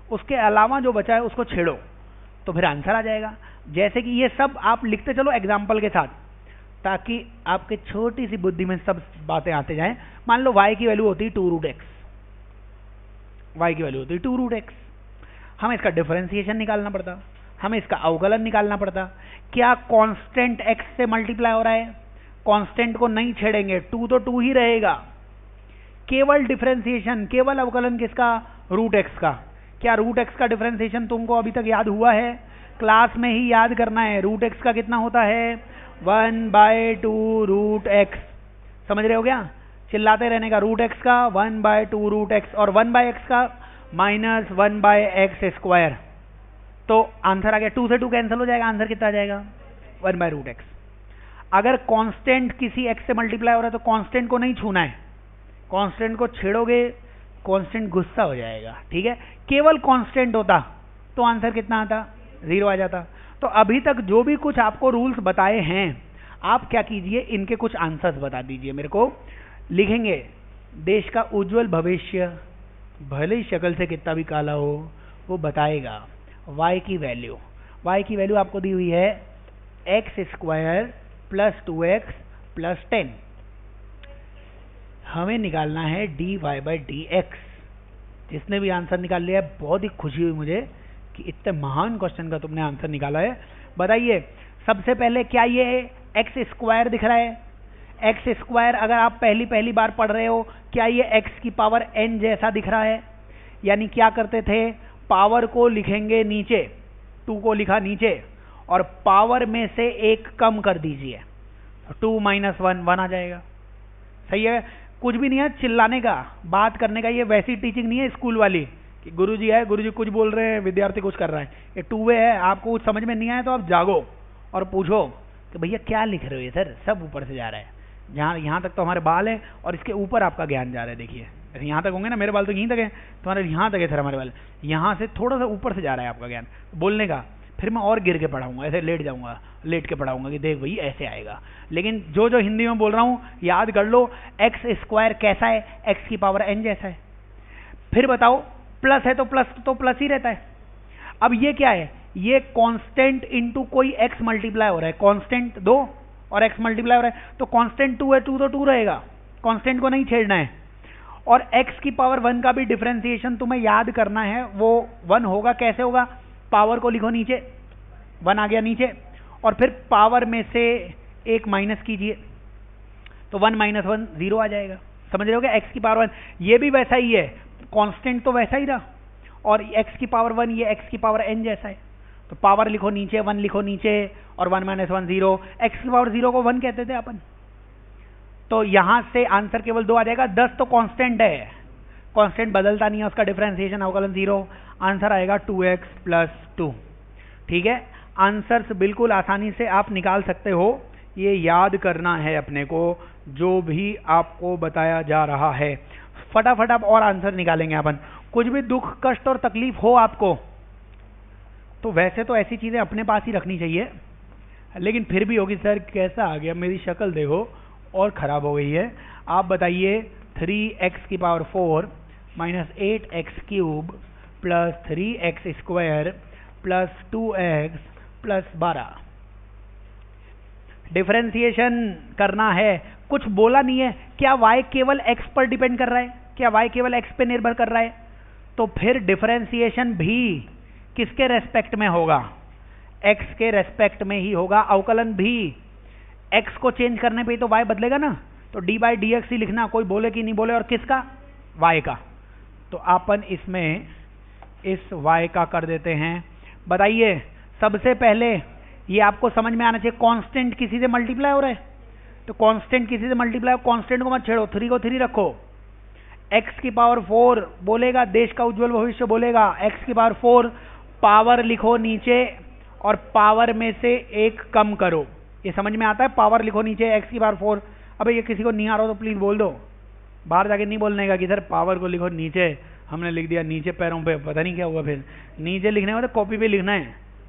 उसके अलावा जो बचा है उसको छेड़ो, तो फिर आंसर आ जाएगा। जैसे कि ये सब आप लिखते चलो एग्जाम्पल के साथ, ताकि आपके छोटी सी बुद्धि में सब बातें आते जाएं। मान लो y की वैल्यू होती है 2√x, y की वैल्यू होती है 2√x, हमें इसका डिफरेंशिएशन निकालना पड़ता, हमें इसका अवकलन निकालना पड़ता। क्या कांस्टेंट x से मल्टीप्लाई हो रहा है? कांस्टेंट को नहीं छेड़ेंगे, 2 तो 2 ही रहेगा, केवल डिफरेंशिएशन, केवल अवकलन किसका? √x का। क्या √x का डिफरेंशिएशन तुमको अभी तक याद हुआ है? क्लास में ही याद करना है। √x का कितना होता है? 1/2√x। समझ रहे हो क्या? चिल्लाते रहने का। √x का 1/2√x और 1/x का -1/x²। तो आंसर आ गया, 2 से 2 कैंसिल हो जाएगा, आंसर कितना आ जाएगा? 1/√x। अगर कांस्टेंट किसी x से मल्टीप्लाई हो रहा है तो कांस्टेंट को नहीं छूना है, कांस्टेंट को छेड़ोगे कांस्टेंट गुस्सा हो जाएगा, ठीक है। केवल कांस्टेंट होता तो आंसर कितना आता? 0 आ जाता। तो अभी तक जो भी कुछ आपको रूल्स बताए हैं, आप क्या कीजिए, इनके कुछ आंसर्स बता दीजिए मेरे को। लिखेंगे, देश का उज्जवल भविष्य भले ही शक्ल से कितना भी काला हो वो बताएगा y की वैल्यू। y की वैल्यू आपको दी हुई है x² + 2x + 10। हमें निकालना है dy/dx। जिसने भी आंसर निकाल लिया है, बहुत ही खुशी हुई मुझे कि इतने महान क्वेश्चन का तुमने आंसर निकाला है। बताइए सबसे पहले, क्या ये x² दिख रहा है? x² अगर आप पहली बार पढ़ रहे हो, क्या ये x की पावर n जैसा दिख रहा है? यानी क्या करते थे, पावर को लिखेंगे नीचे, 2 को लिखा नीचे और पावर में से 1 कम कर दीजिए, 2 - 1 आ जाएगा। सही है? कुछ भी नहीं है चिल्लाने का, बात करने का। ये वैसी टीचिंग नहीं है स्कूल वाली कि गुरुजी है, गुरुजी कुछ बोल रहे हैं, विद्यार्थी कुछ कर रहा है। ये 2 वे है। आपको कुछ समझ में नहीं आया तो आप जागो और पूछो कि भैया क्या लिख रहे हो ये सर, सब ऊपर से जा रहा है। जहाँ यहाँ तक तो हमारे बाल है और इसके ऊपर आपका ज्ञान जा रहा है। देखिए ऐसे यहाँ तक होंगे ना, मेरे बाल तो यहीं तक है, तुम्हारे यहाँ तक है सर, हमारे बाल यहाँ से थोड़ा सा ऊपर से जा रहा है आपका ज्ञान बोलने का। फिर मैं और गिर के पढ़ाऊंगा, ऐसे लेट जाऊंगा, लेट के पढ़ाऊंगा कि देख भाई ऐसे आएगा। लेकिन जो जो हिंदी में बोल रहा हूँ याद कर लो। x² कैसा है? x की पावर n जैसा है। फिर बताओ, प्लस है तो प्लस ही रहता है। अब ये क्या है? ये कांस्टेंट इनटू कोई x मल्टीप्लाई हो रहा है, कांस्टेंट 2 और x मल्टीप्लाई हो रहा है, तो कांस्टेंट 2 है, 2 तो 2 रहेगा, कांस्टेंट को नहीं छेड़ना है। और x की पावर 1 का भी डिफरेंशिएशन तुम्हें याद करना है, वो 1 होगा। कैसे होगा? पावर को लिखो नीचे, 1 आ गया नीचे, और फिर पावर में से 1 माइनस कीजिए तो 1 - 1 0 आ जाएगा। समझ रहे हो क्या? x की पावर 1, ये भी वैसा ही है, कांस्टेंट तो वैसा ही रहा, और x की पावर 1 ये x की पावर n जैसा है। तो पावर लिखो नीचे, 1 लिखो नीचे, और 1 - 1 0। x की पावर 0 को 1 कहते थे अपन। तो यहां से आंसर केवल 2 आ जाएगा। 10 तो कांस्टेंट है, कांस्टेंट बदलता नहीं है, उसका डिफरेंशिएशन अवकलन 0। आंसर आएगा 2x + 2। ठीक है, आंसर्स बिल्कुल आसानी से आप निकाल सकते हो। ये याद करना है अपने को, जो भी आपको बताया जा रहा है। फटाफट आप और आंसर निकालेंगे अपन। कुछ भी दुख कष्ट और तकलीफ हो आपको, तो वैसे तो ऐसी चीज़ें अपने पास ही रखनी चाहिए, लेकिन फिर भी होगी सर कैसा आ गया, मेरी शक्ल देखो और ख़राब हो गई है। आप बताइए 3x⁴ - 8x³ + 3x² + 2x + 12। Differentiation करना है, कुछ बोला नहीं है। क्या y केवल x पर डिपेंड कर रहा है? क्या y केवल x पे निर्भर कर रहा है? तो फिर डिफरेंशिएशन भी किसके रेस्पेक्ट में होगा? x के रेस्पेक्ट में ही होगा। अवकलन भी x को चेंज करने पे ही तो y बदलेगा ना, तो d/dx ही लिखना, कोई बोले कि नहीं बोले। और किसका? y का। तो अपन इसमें इस y का कर देते हैं। बताइए सबसे पहले ये आपको समझ में आना चाहिए, कांस्टेंट किसी से मल्टीप्लाई हो रहा है, तो कांस्टेंट किसी से मल्टीप्लाई, कांस्टेंट को मत छेड़ो, 3 को 3 रखो। x⁴ बोलेगा, देश का उज्जवल भविष्य बोलेगा, x⁴ पावर लिखो नीचे और पावर में से एक कम करो। ये समझ में आता है? पावर लिखो नीचे x की पावर 4। अबे ये किसी को नहीं आ रहा हो तो प्लीज बोल दो, बाहर जाके नहीं बोलने का कि सर पावर को लिखो नीचे, हमने लिख दिया नीचे पैरों पे, पता नहीं क्या हुआ। फिर नीचे लिखने में तो कॉपी पे लिखना है,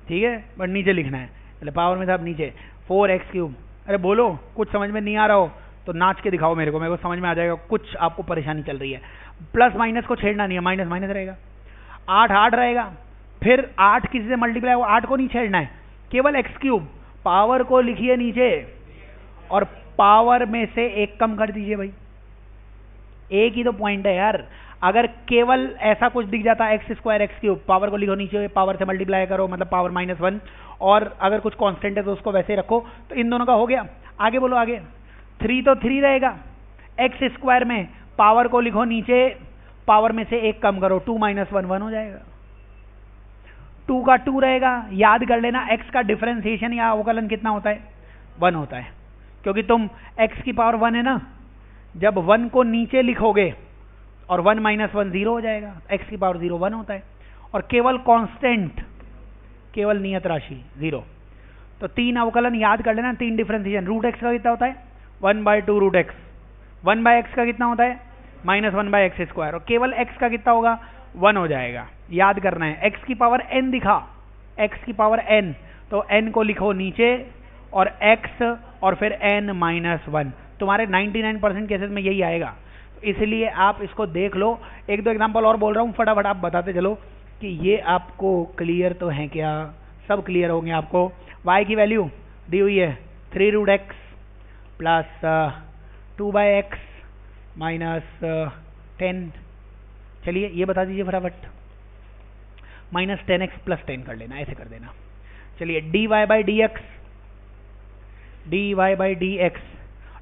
ठीक है, बट नीचे लिखना है। पहले पावर में था, अब नीचे 4x3। अरे बोलो, कुछ समझ में नहीं आ रहा हो तो नाच के दिखाओ मेरे को समझ में आ जाएगा कुछ आपको परेशानी चल रही है। प्लस माइनस को छेड़ना नहीं है, माइनस माइनस रहेगा। 8 8 रहेगा, फिर 8 किसी से मल्टीप्लाई हो, 8 को नहीं छेड़ना है, केवल x3। पावर को लिखिए नीचे और पावर में से एक कम कर दीजिए भाई। एक ही तो पॉइंट है यार। अगर केवल ऐसा कुछ दिख जाता x² x3, पावर को लिखो नीचे, पावर से मल्टीप्लाई करो, मतलब पावर -1, और अगर कुछ कांस्टेंट है तो उसको वैसे रखो, तो इन दोनों का हो गया। आगे बोलो आगे। 3 तो 3 रहेगा, x² में पावर को लिखो नीचे, पावर में से एक कम करो, 2 - 1 1 हो जाएगा। 2 का 2 रहेगा, याद कर लेना x का डिफरेंशिएशन या अवकलन कितना होता है? 1 होता है, क्योंकि तुम x की पावर 1 है ना, जब 1 को नीचे लिखोगे और 1 - 1 0 हो जाएगा, x की पावर 0 1 होता है, और केवल कांस्टेंट, केवल नियत राशि 0। तो 3 अवकलन याद कर लेना, 3 डिफरेंशिएशन। रूट x का कितना होता है? 1/2 रूट x। 1/x का कितना होता है? -1/x², और केवल x का कितना होगा? 1 हो जाएगा। याद करना है, x की पावर n दिखा, x की पावर n, तो n को लिखो नीचे और x और फिर n - 1। तुम्हारे 99% केसेस में यही आएगा, इसलिए आप इसको देख लो। 1-2 एग्जांपल और बोल रहा हूँ, फटाफट आप बताते चलो कि ये आपको क्लियर तो है क्या? सब क्लियर होंगे आपको। y की वैल्यू दी हुई है 3 root x plus 2/x minus 10। चलिए ये बता दीजिए फटाफट। -10x + 10 कर लेना, ऐसे कर देना। चलिए dy/dx,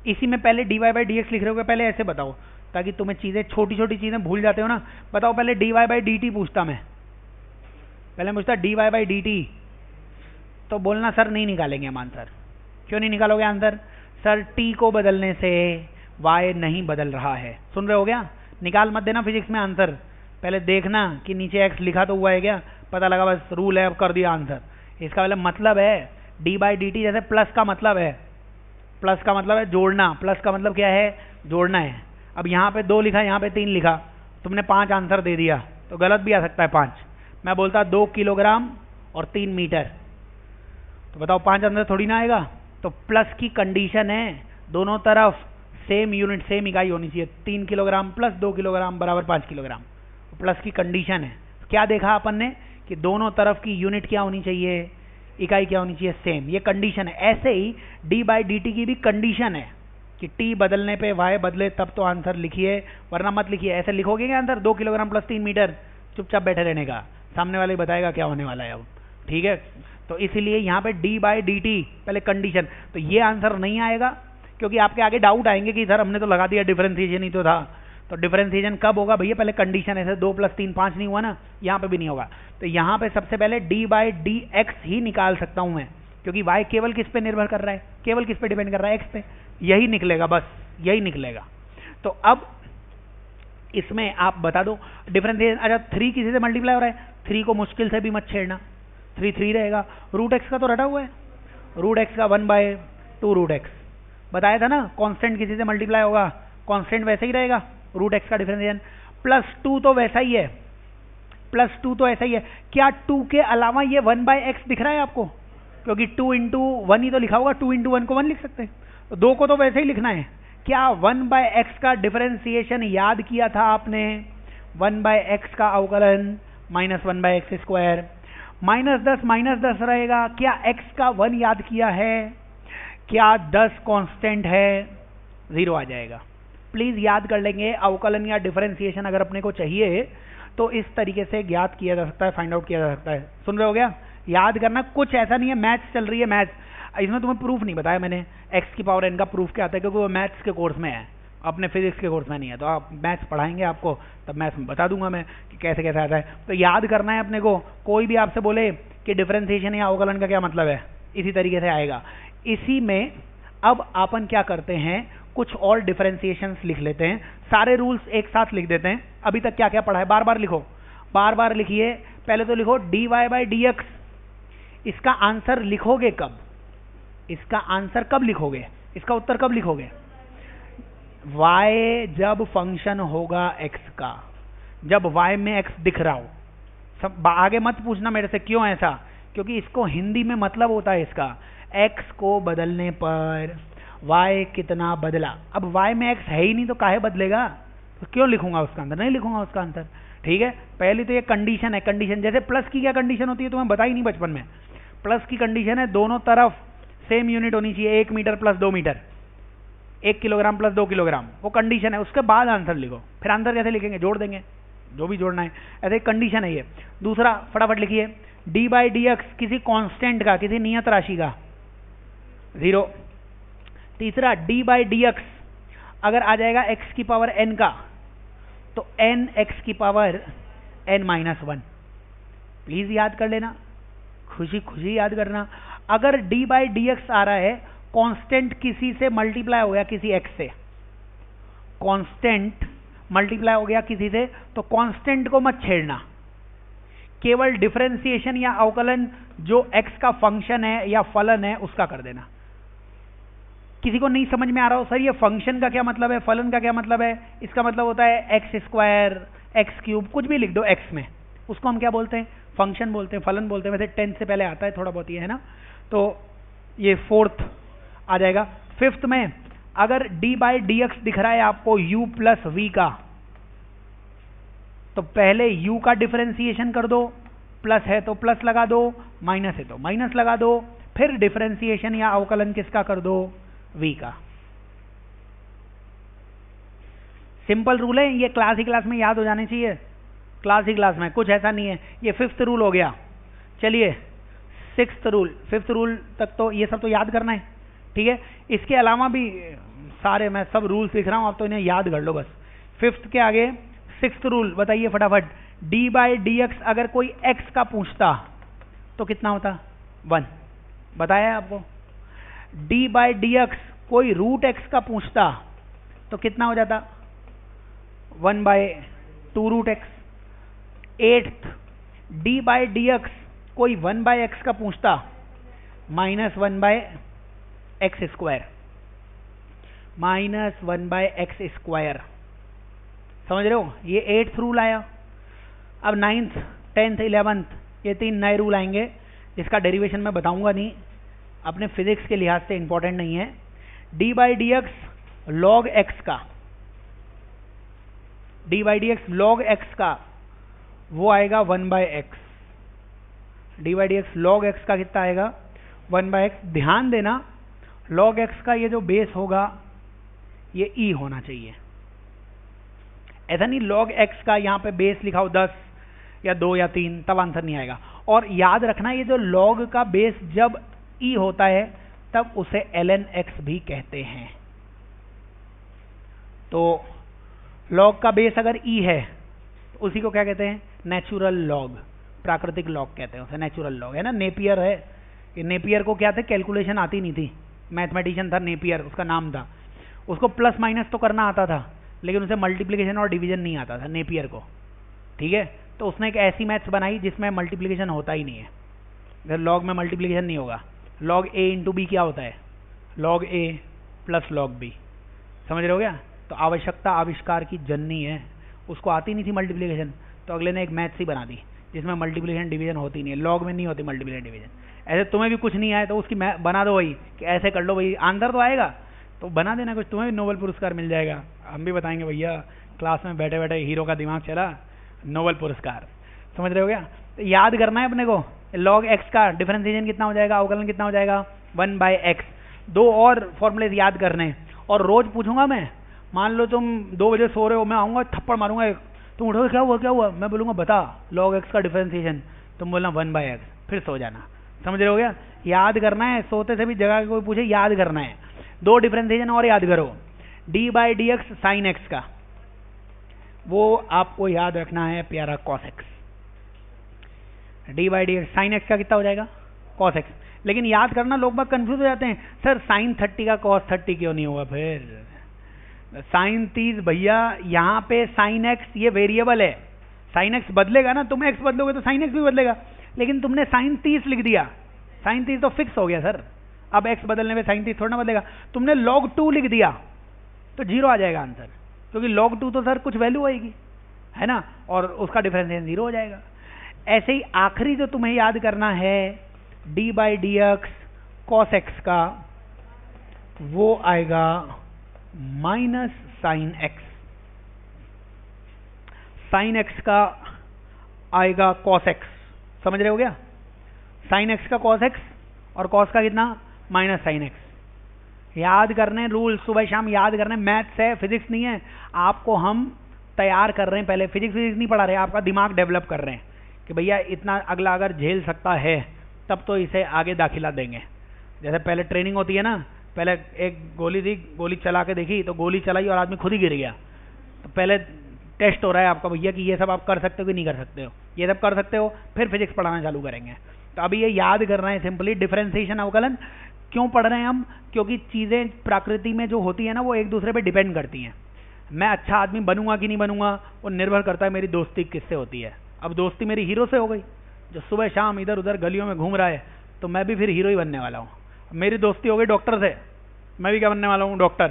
इसी में पहले dy/dx लिख रहे हो, पहले ऐसे बताओ ताकि तुम्हें चीजें, छोटी छोटी चीजें भूल जाते हो ना। बताओ पहले dy/dt पूछता मैं, पहले पूछता dy/dt, तो बोलना सर नहीं निकालेंगे हम आंसर। क्यों नहीं निकालोगे आंसर? सर t को बदलने से y नहीं बदल रहा है। सुन रहे हो क्या? निकाल मत देना फिजिक्स में आंसर, पहले देखना कि नीचे x लिखा तो हुआ है क्या, पता लगा बस रूल है अब कर दिया आंसर। इसका मतलब है d/dt, जैसे प्लस का मतलब है, प्लस का मतलब है जोड़ना, प्लस का मतलब क्या है? जोड़ना है। अब यहाँ पे 2 लिखा, यहाँ पे 3 लिखा, तुमने 5 आंसर दे दिया, तो गलत भी आ सकता है 5। मैं बोलता 2 किलोग्राम और 3 मीटर, तो बताओ 5 आंसर थोड़ी ना आएगा। तो प्लस की कंडीशन है, दोनों तरफ सेम यूनिट, सेम इकाई होनी चाहिए। 3 किलोग्राम प्लस 2 किलोग्राम बराबर 5 किलोग्राम, प्लस की कंडीशन है। क्या देखा अपन ने कि दोनों तरफ की यूनिट क्या होनी चाहिए, इकाई क्या होनी चाहिए? सेम, ये कंडीशन है। ऐसे ही d/dt की भी कंडीशन है कि t बदलने पे y बदले, तब तो आंसर लिखिए, वरना मत लिखिए। ऐसे लिखोगे क्या आंसर 2 किलोग्राम प्लस 3 मीटर, चुपचाप बैठे रहने का, सामने वाले बताएगा क्या होने वाला है अब, ठीक है। तो इसीलिए यहाँ पे d/dt पहले कंडीशन, तो ये आंसर नहीं आएगा क्योंकि आपके आगे डाउट आएंगे कि सर हमने तो लगा दिया, डिफरेंशिएशन ही तो था। तो डिफरेंशिएशन कब होगा भैया? पहले कंडीशन, ऐसे 2 + 3 5 नहीं हुआ ना, यहाँ पे भी नहीं होगा। तो यहाँ पे सबसे पहले d/dx ही निकाल सकता हूँ मैं, क्योंकि y केवल किस पे निर्भर कर रहा है? केवल किस पे डिपेंड कर रहा है? x पे। यही निकलेगा, बस यही निकलेगा। तो अब इसमें आप बता दो डिफरेंशिएशन। अच्छा 3 किसी से मल्टीप्लाई हो रहा है, 3 को मुश्किल से भी मत छेड़ना, 3 3 रहेगा। रूट x का तो रटा हुआ है, रूट x का 1/2 रूट x बताया था ना। कांस्टेंट किसी से मल्टीप्लाई होगा, कांस्टेंट वैसे ही रहेगा, रूट x का डिफरेंशिएशन। +2 तो वैसा ही है, +2 तो ऐसा ही है। क्या 2 के अलावा ये 1/x दिख रहा है आपको? क्योंकि 2 × 1 ही तो लिखा होगा, 2 × 1 को 1 लिख सकते हैं, तो 2 को तो वैसे ही लिखना है। क्या 1/x का डिफरेंशिएशन याद किया था आपने? 1/x का अवकलन -1/x², -10 रहेगा। क्या x का 1 याद किया है? क्या 10 कांस्टेंट है? 0 आ जाएगा। प्लीज याद कर लेंगे, अवकलन या डिफरेंशिएशन अगर अपने को चाहिए तो इस तरीके से ज्ञात किया जा सकता है, फाइंड आउट किया जा सकता है। सुन रहे हो क्या? याद करना, कुछ ऐसा नहीं है मैथ्स चल रही है, मैथ्स इसमें तुम्हें प्रूफ नहीं बताया मैंने, x की पावर n का प्रूफ क्या आता है, क्योंकि वो मैथ्स के कोर्स में है, अपने फिजिक्स के कोर्स में नहीं है। तो आप मैथ्स पढ़ाएंगे आपको, तब मैथ्स में बता दूंगा मैं कि कैसे कैसे आता है। तो याद करना है अपने को, कोई भी आपसे बोले कि डिफरेंशिएशन या अवकलन का क्या मतलब है, इसी तरीके से आएगा। इसी में अब अपन क्या करते हैं, कुछ और डिफरेंशिएशंस लिख लेते हैं, सारे रूल्स एक साथ लिख देते हैं। अभी तक क्या क्या पढ़ा है बार बार लिखो। बार बार लिखिए। पहले तो लिखो dy बाई डी एक्स। इसका आंसर लिखोगे कब? इसका आंसर कब लिखोगे? इसका उत्तर कब लिखोगे? y जब फंक्शन होगा x का, जब y में x दिख रहा हो। सब आगे मत पूछना मेरे से क्यों ऐसा, क्योंकि इसको हिंदी में मतलब होता है इसका, x को बदलने पर y कितना बदला। अब y में x है ही नहीं तो काहे बदलेगा, तो क्यों लिखूंगा उसका आंसर? नहीं लिखूंगा उसका आंसर। ठीक है, पहली तो ये कंडीशन है। कंडीशन जैसे प्लस की क्या कंडीशन होती है तुम्हें बताई नहीं बचपन में? प्लस की कंडीशन है दोनों तरफ सेम यूनिट होनी चाहिए, 1 metre plus 2 metre, 1 kilogram plus 2 kilogram, वो कंडीशन है। उसके बाद आंसर लिखो। फिर आंसर कैसे लिखेंगे? जोड़ देंगे जो भी जोड़ना है, ऐसे कंडीशन है ये। दूसरा फटाफट लिखिए, डी बाई डी एक्स किसी कांस्टेंट का, किसी नियत राशि का 0। तीसरा डी बाई डी एक्स अगर आ जाएगा x की पावर n का, तो n x की पावर n-1। प्लीज याद कर लेना, खुशी खुशी याद करना। अगर डी बाई डी एक्स आ रहा है, कांस्टेंट किसी से मल्टीप्लाई हो गया, किसी x से, कांस्टेंट मल्टीप्लाई हो गया किसी से, तो कांस्टेंट को मत छेड़ना, केवल डिफरेंशिएशन या अवकलन जो x का फंक्शन है या फलन है उसका कर देना। किसी को नहीं समझ में आ रहा हो सर ये फंक्शन का क्या मतलब है, फलन का क्या मतलब है, इसका मतलब होता है एक्स स्क्वायर, एक्स क्यूब, कुछ भी लिख दो x में, उसको हम क्या बोलते हैं? फंक्शन बोलते हैं, फलन बोलते हैं। वैसे 10 से पहले आता है थोड़ा बहुत ये, है ना। तो ये 4th आ जाएगा। 5th में अगर d बाई डी एक्स दिख रहा है आपको u प्लस वी का, तो पहले u का डिफरेंशिएशन कर दो, प्लस है तो प्लस लगा दो, माइनस है तो माइनस लगा दो, फिर डिफरेंशिएशन या अवकलन किसका कर दो? v का। सिंपल रूल है ये, क्लास ही क्लास में याद हो जाने चाहिए, क्लास ही क्लास में, कुछ ऐसा नहीं है। ये 5th रूल हो गया। चलिए 6th रूल, 5th रूल तक तो ये सब तो याद करना है, ठीक है। इसके अलावा भी सारे मैं सब रूल्स लिख रहा हूं, आप तो इन्हें याद कर लो बस। 5th के आगे 6th रूल बताइए फटाफट। डी बाई डी एक्स अगर कोई x का पूछता तो कितना होता? 1। बताया आपको। डी बाई डी एक्स कोई रूट x का पूछता तो कितना हो जाता? 1/2 root x। 8th d by d x कोई 1/x का पूछता, -1/x स्क्वायर, -1/x स्क्वायर। समझ रहे हो? ये 8th रूल आया। अब 9th 10th 11th ये 3 नए रूल आएंगे जिसका डेरिवेशन मैं बताऊंगा नहीं, अपने फिजिक्स के लिहाज से इंपॉर्टेंट नहीं है। D by d x log x का, d by d x log x का वो आएगा 1/x। D by d x log x का कितना आएगा? 1/x। ध्यान देना लॉग एक्स का ये जो बेस होगा ये e होना चाहिए, ऐसा नहीं लॉग एक्स का यहाँ पे बेस लिखा हो 10 या 2 या 3, तब आंसर नहीं आएगा। और याद रखना ये जो लॉग का बेस जब e होता है तब उसे ln x भी कहते हैं। तो लॉग का बेस अगर e है तो उसी को क्या कहते हैं? नेचुरल लॉग, प्राकृतिक लॉग कहते हैं उसे, नेचुरल लॉग, है ना। नेपियर है, कि नेपियर को क्या थे, कैलकुलेशन आती नहीं थी, मैथमेटिशियन था नेपियर उसका नाम था, उसको प्लस माइनस तो करना आता था लेकिन उसे मल्टीप्लिकेशन और डिवीजन नहीं आता था नेपियर को, ठीक है। तो उसने एक ऐसी मैथ्स बनाई जिसमें मल्टीप्लिकेशन होता ही नहीं है। अगर लॉग में मल्टीप्लिकेशन नहीं होगा, लॉग a इंटू बी क्या होता है? Log a plus log b। समझ रहे हो क्या? तो आवश्यकता आविष्कार की जननी है, उसको आती नहीं थी मल्टीप्लिकेशन, तो अगले ने एक मैथ्स ही बना दी जिसमें मल्टीप्लिकेशन डिवीजन होती नहीं है। लॉग में नहीं होती मल्टीप्लिकेशन डिवीजन। ऐसे तुम्हें भी कुछ नहीं आए तो उसकी बना दो वही, कि ऐसे कर लो भाई, आंसर तो आएगा तो बना देना कुछ, तुम्हें भी नोबेल पुरस्कार मिल जाएगा। हम भी बताएंगे भैया क्लास में बैठे बैठे हीरो का दिमाग चला, नोबेल पुरस्कार। समझ रहे हो क्या? तो याद करना है अपने को, लॉग एक्स का डिफरेंशिएशन कितना हो जाएगा, अवकलन कितना हो जाएगा? 1/x। 2 और फॉर्मूले याद करने, और रोज पूछूंगा मैं। मान लो तुम 2 बजे सो रहे हो, मैं आऊंगा थप्पड़ मारूंगा एक, तुम उठोगे क्या हुआ क्या हुआ, मैं बोलूंगा बता लॉग एक्स का डिफरेंशिएशन, तुम बोलना 1/x, फिर सो जाना। समझ रहे हो क्या? याद करना है, सोते से भी जगह कोई पूछे याद करना है। 2 डिफरेंशिएशन और याद करो। D by d x sine x का, वो आपको याद रखना है प्यारा cos x. D by d x sine x का कितना हो जाएगा? Cos x. लेकिन याद करना, लोग बात कंफ्यूज हो जाते हैं, सर साइन 30 का कॉस 30 क्यों नहीं हुआ? फिर साइन 30 भैया, यहाँ पे साइन एक्स ये वेरिएबल है, साइन एक्स बदलेगा ना, तुम एक्स बदलोगे तो साइन एक्स भी बदलेगा, लेकिन तुमने साइन 30 लिख दिया, साइन 30 तो फिक्स हो गया सर, अब एक्स बदलने में साइन 30 थोड़ा ना बदलेगा। तुमने log 2 लिख दिया तो 0 आ जाएगा आंसर, क्योंकि log 2 तो सर कुछ वैल्यू आएगी, है ना, और उसका डिफरेंशिएशन 0 हो जाएगा। ऐसे ही आखिरी जो तुम्हें याद करना है d by d x cos x का, वो आएगा minus sine x, sine x का आएगा कॉस एक्स, समझ रहे हो गया, साइन एक्स का कॉस एक्स और कॉस का कितना माइनस साइन एक्स। याद करने रूल, सुबह शाम याद करने, मैथ्स है फिजिक्स नहीं है, आपको हम तैयार कर रहे हैं, पहले फिजिक्स नहीं पढ़ा रहे, आपका दिमाग डेवलप कर रहे हैं कि भैया इतना अगला अगर झेल सकता है तब तो इसे आगे दाखिला देंगे। जैसे पहले ट्रेनिंग होती है ना, पहले एक गोली थी, गोली चला के देखी तो गोली चलाई और आदमी खुद ही गिर गया, तो पहले टेस्ट हो रहा है आपका भैया कि ये सब आप कर सकते हो कि नहीं कर सकते हो, ये सब कर सकते हो, फिर फिजिक्स पढ़ाना चालू करेंगे। तो अभी ये याद कर रहे हैं सिंपली डिफरेंशिएशन अवकलन क्यों पढ़ रहे हैं हम, क्योंकि चीज़ें प्रकृति में जो होती है ना वो एक दूसरे पे डिपेंड करती हैं। मैं अच्छा आदमी बनूंगा कि नहीं बनूंगा वो निर्भर करता है मेरी दोस्ती किससे होती है। अब दोस्ती मेरी हीरो से हो गई, जो सुबह शाम इधर उधर गलियों में घूम रहा है, तो मैं भी फिर हीरो ही बनने वाला हूँ। मेरी दोस्ती हो गई डॉक्टर से, मैं भी क्या बनने वाला हूँ, डॉक्टर।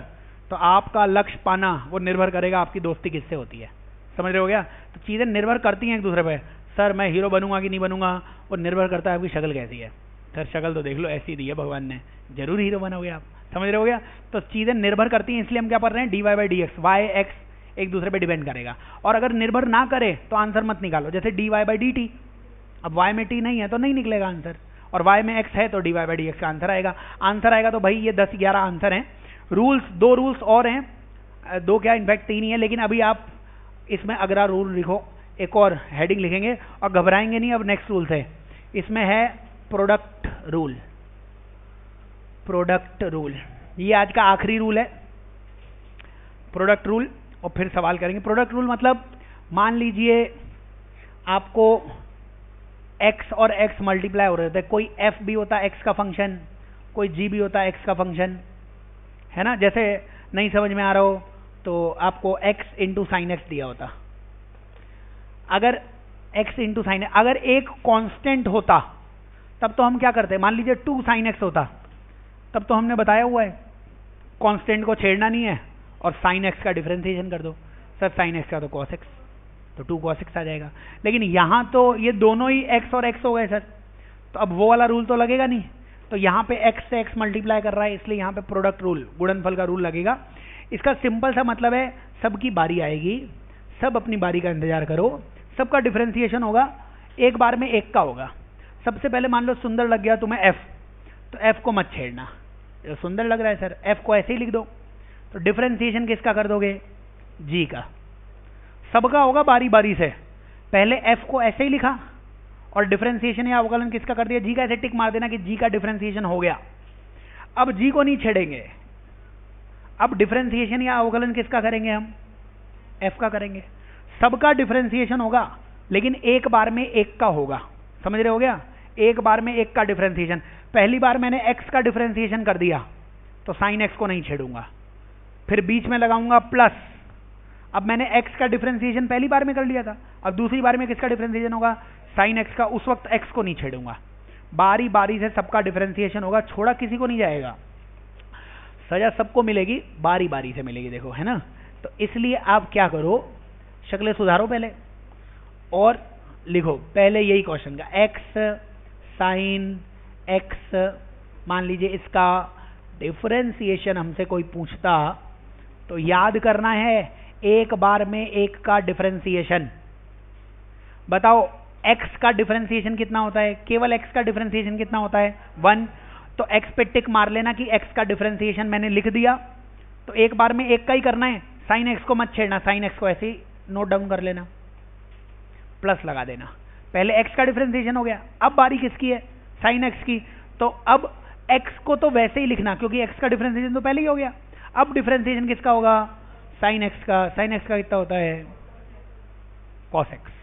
तो आपका लक्ष्य पाना वो निर्भर करेगा आपकी दोस्ती किससे होती है, समझ रहे हो गया। तो चीज़ें निर्भर करती हैं एक दूसरे पे। सर मैं हीरो बनूंगा कि नहीं बनूंगा वो निर्भर करता है आपकी शक्ल कैसी है। सर शक्ल तो देख लो ऐसी दी है भगवान ने, जरूर हीरो बनोगे आप, समझ रहे हो गया। तो चीज़ें निर्भर करती हैं, इसलिए हम क्या पढ़ रहे हैं d y by d x, y x एक दूसरे पे डिपेंड करेगा। और अगर निर्भर ना करे तो आंसर मत निकालो, जैसे d y by d t, अब वाई में टी नहीं है तो नहीं निकलेगा आंसर, और वाई में एक्स है तो d y by d x का आंसर आएगा। आंसर आएगा तो भाई ये 10-11 आंसर हैं। रूल्स, 2 रूल्स और हैं, 2 क्या इनफैक्ट 3 ही है, लेकिन अभी आप इसमें अगला रूल लिखो, एक और हेडिंग लिखेंगे और घबराएंगे नहीं। अब नेक्स्ट रूल से इसमें है प्रोडक्ट रूल, प्रोडक्ट रूल ये आज का आखिरी रूल है, प्रोडक्ट रूल। और फिर सवाल करेंगे। प्रोडक्ट रूल मतलब मान लीजिए आपको x और x मल्टीप्लाई हो रहे थे, कोई f भी होता है x का फंक्शन, कोई g भी होता है x का फंक्शन, है ना। जैसे नहीं समझ में आ रहा हो तो आपको x इंटू साइन एक्स दिया होता, अगर x इंटू साइन, अगर एक कांस्टेंट होता तब तो हम क्या करते, मान लीजिए 2 साइन एक्स होता, तब तो हमने बताया हुआ है कांस्टेंट को छेड़ना नहीं है और साइन एक्स का डिफरेंशिएशन कर दो। सर साइन एक्स का तो कॉस एक्स, तो 2 cos x आ जाएगा। लेकिन यहाँ तो ये दोनों ही x और x हो गए सर, तो अब वो वाला रूल तो लगेगा नहीं, तो यहाँ पे x से x मल्टीप्लाई कर रहा है, इसलिए यहाँ पे प्रोडक्ट रूल, गुणनफल का रूल लगेगा। इसका सिंपल सा मतलब है सबकी बारी आएगी, सब अपनी बारी का इंतजार करो, सबका डिफरेंशिएशन होगा, एक बार में एक का होगा। सबसे पहले मान लो सुंदर लग गया तुम्हें f, तो f को मत छेड़ना, जो सुंदर लग रहा है सर f को ऐसे ही लिख दो, तो डिफरेंशिएशन किसका कर दोगे, g का। सबका होगा बारी बारी से, पहले f को ऐसे ही लिखा और डिफरेंशिएशन या अवकलन किसका कर दिया, g का। ऐसे टिक मार देना कि g का डिफरेंशिएशन हो गया। अब g को नहीं छेड़ेंगे, अब डिफरेंशिएशन या अवकलन किसका करेंगे हम, f का करेंगे। सबका डिफरेंशिएशन होगा लेकिन एक बार में एक का होगा, समझ रहे हो गया, एक बार में एक का डिफरेंशिएशन। पहली बार मैंने x का डिफरेंशिएशन कर दिया तो साइन x को नहीं छेड़ूंगा, फिर बीच में लगाऊंगा प्लस। अब मैंने x का डिफरेंशिएशन पहली बार में कर लिया था, अब दूसरी बार में किसका डिफरेंशिएशन होगा, साइन x का। उस वक्त x को नहीं छेड़ूंगा, बारी बारी से सबका डिफरेंशिएशन होगा, छोड़ा किसी को नहीं जाएगा, सजा सबको मिलेगी, बारी बारी से मिलेगी, देखो है ना। तो इसलिए आप क्या करो, शक्लें सुधारो पहले और लिखो पहले यही क्वेश्चन का x साइन x, मान लीजिए इसका डिफरेंशिएशन हमसे कोई पूछता तो याद करना है एक बार में एक का डिफरेंशिएशन। बताओ x का डिफरेंशिएशन कितना होता है, केवल x का डिफरेंशिएशन कितना होता है 1, तो x पे टिक मार लेना कि x का डिफरेंशिएशन मैंने लिख दिया, तो एक बार में एक का ही करना है, साइन x को मत छेड़ना, साइन x को ऐसे ही नोट डाउन कर लेना, प्लस लगा देना। पहले x का डिफरेंशिएशन हो गया, अब बारी किसकी है, साइन x की, तो अब x को तो वैसे ही लिखना क्योंकि x का डिफरेंशिएशन तो पहले ही हो गया। अब डिफरेंशिएशन किसका होगा, साइन x का। साइन x का कितना होता है, कॉस x।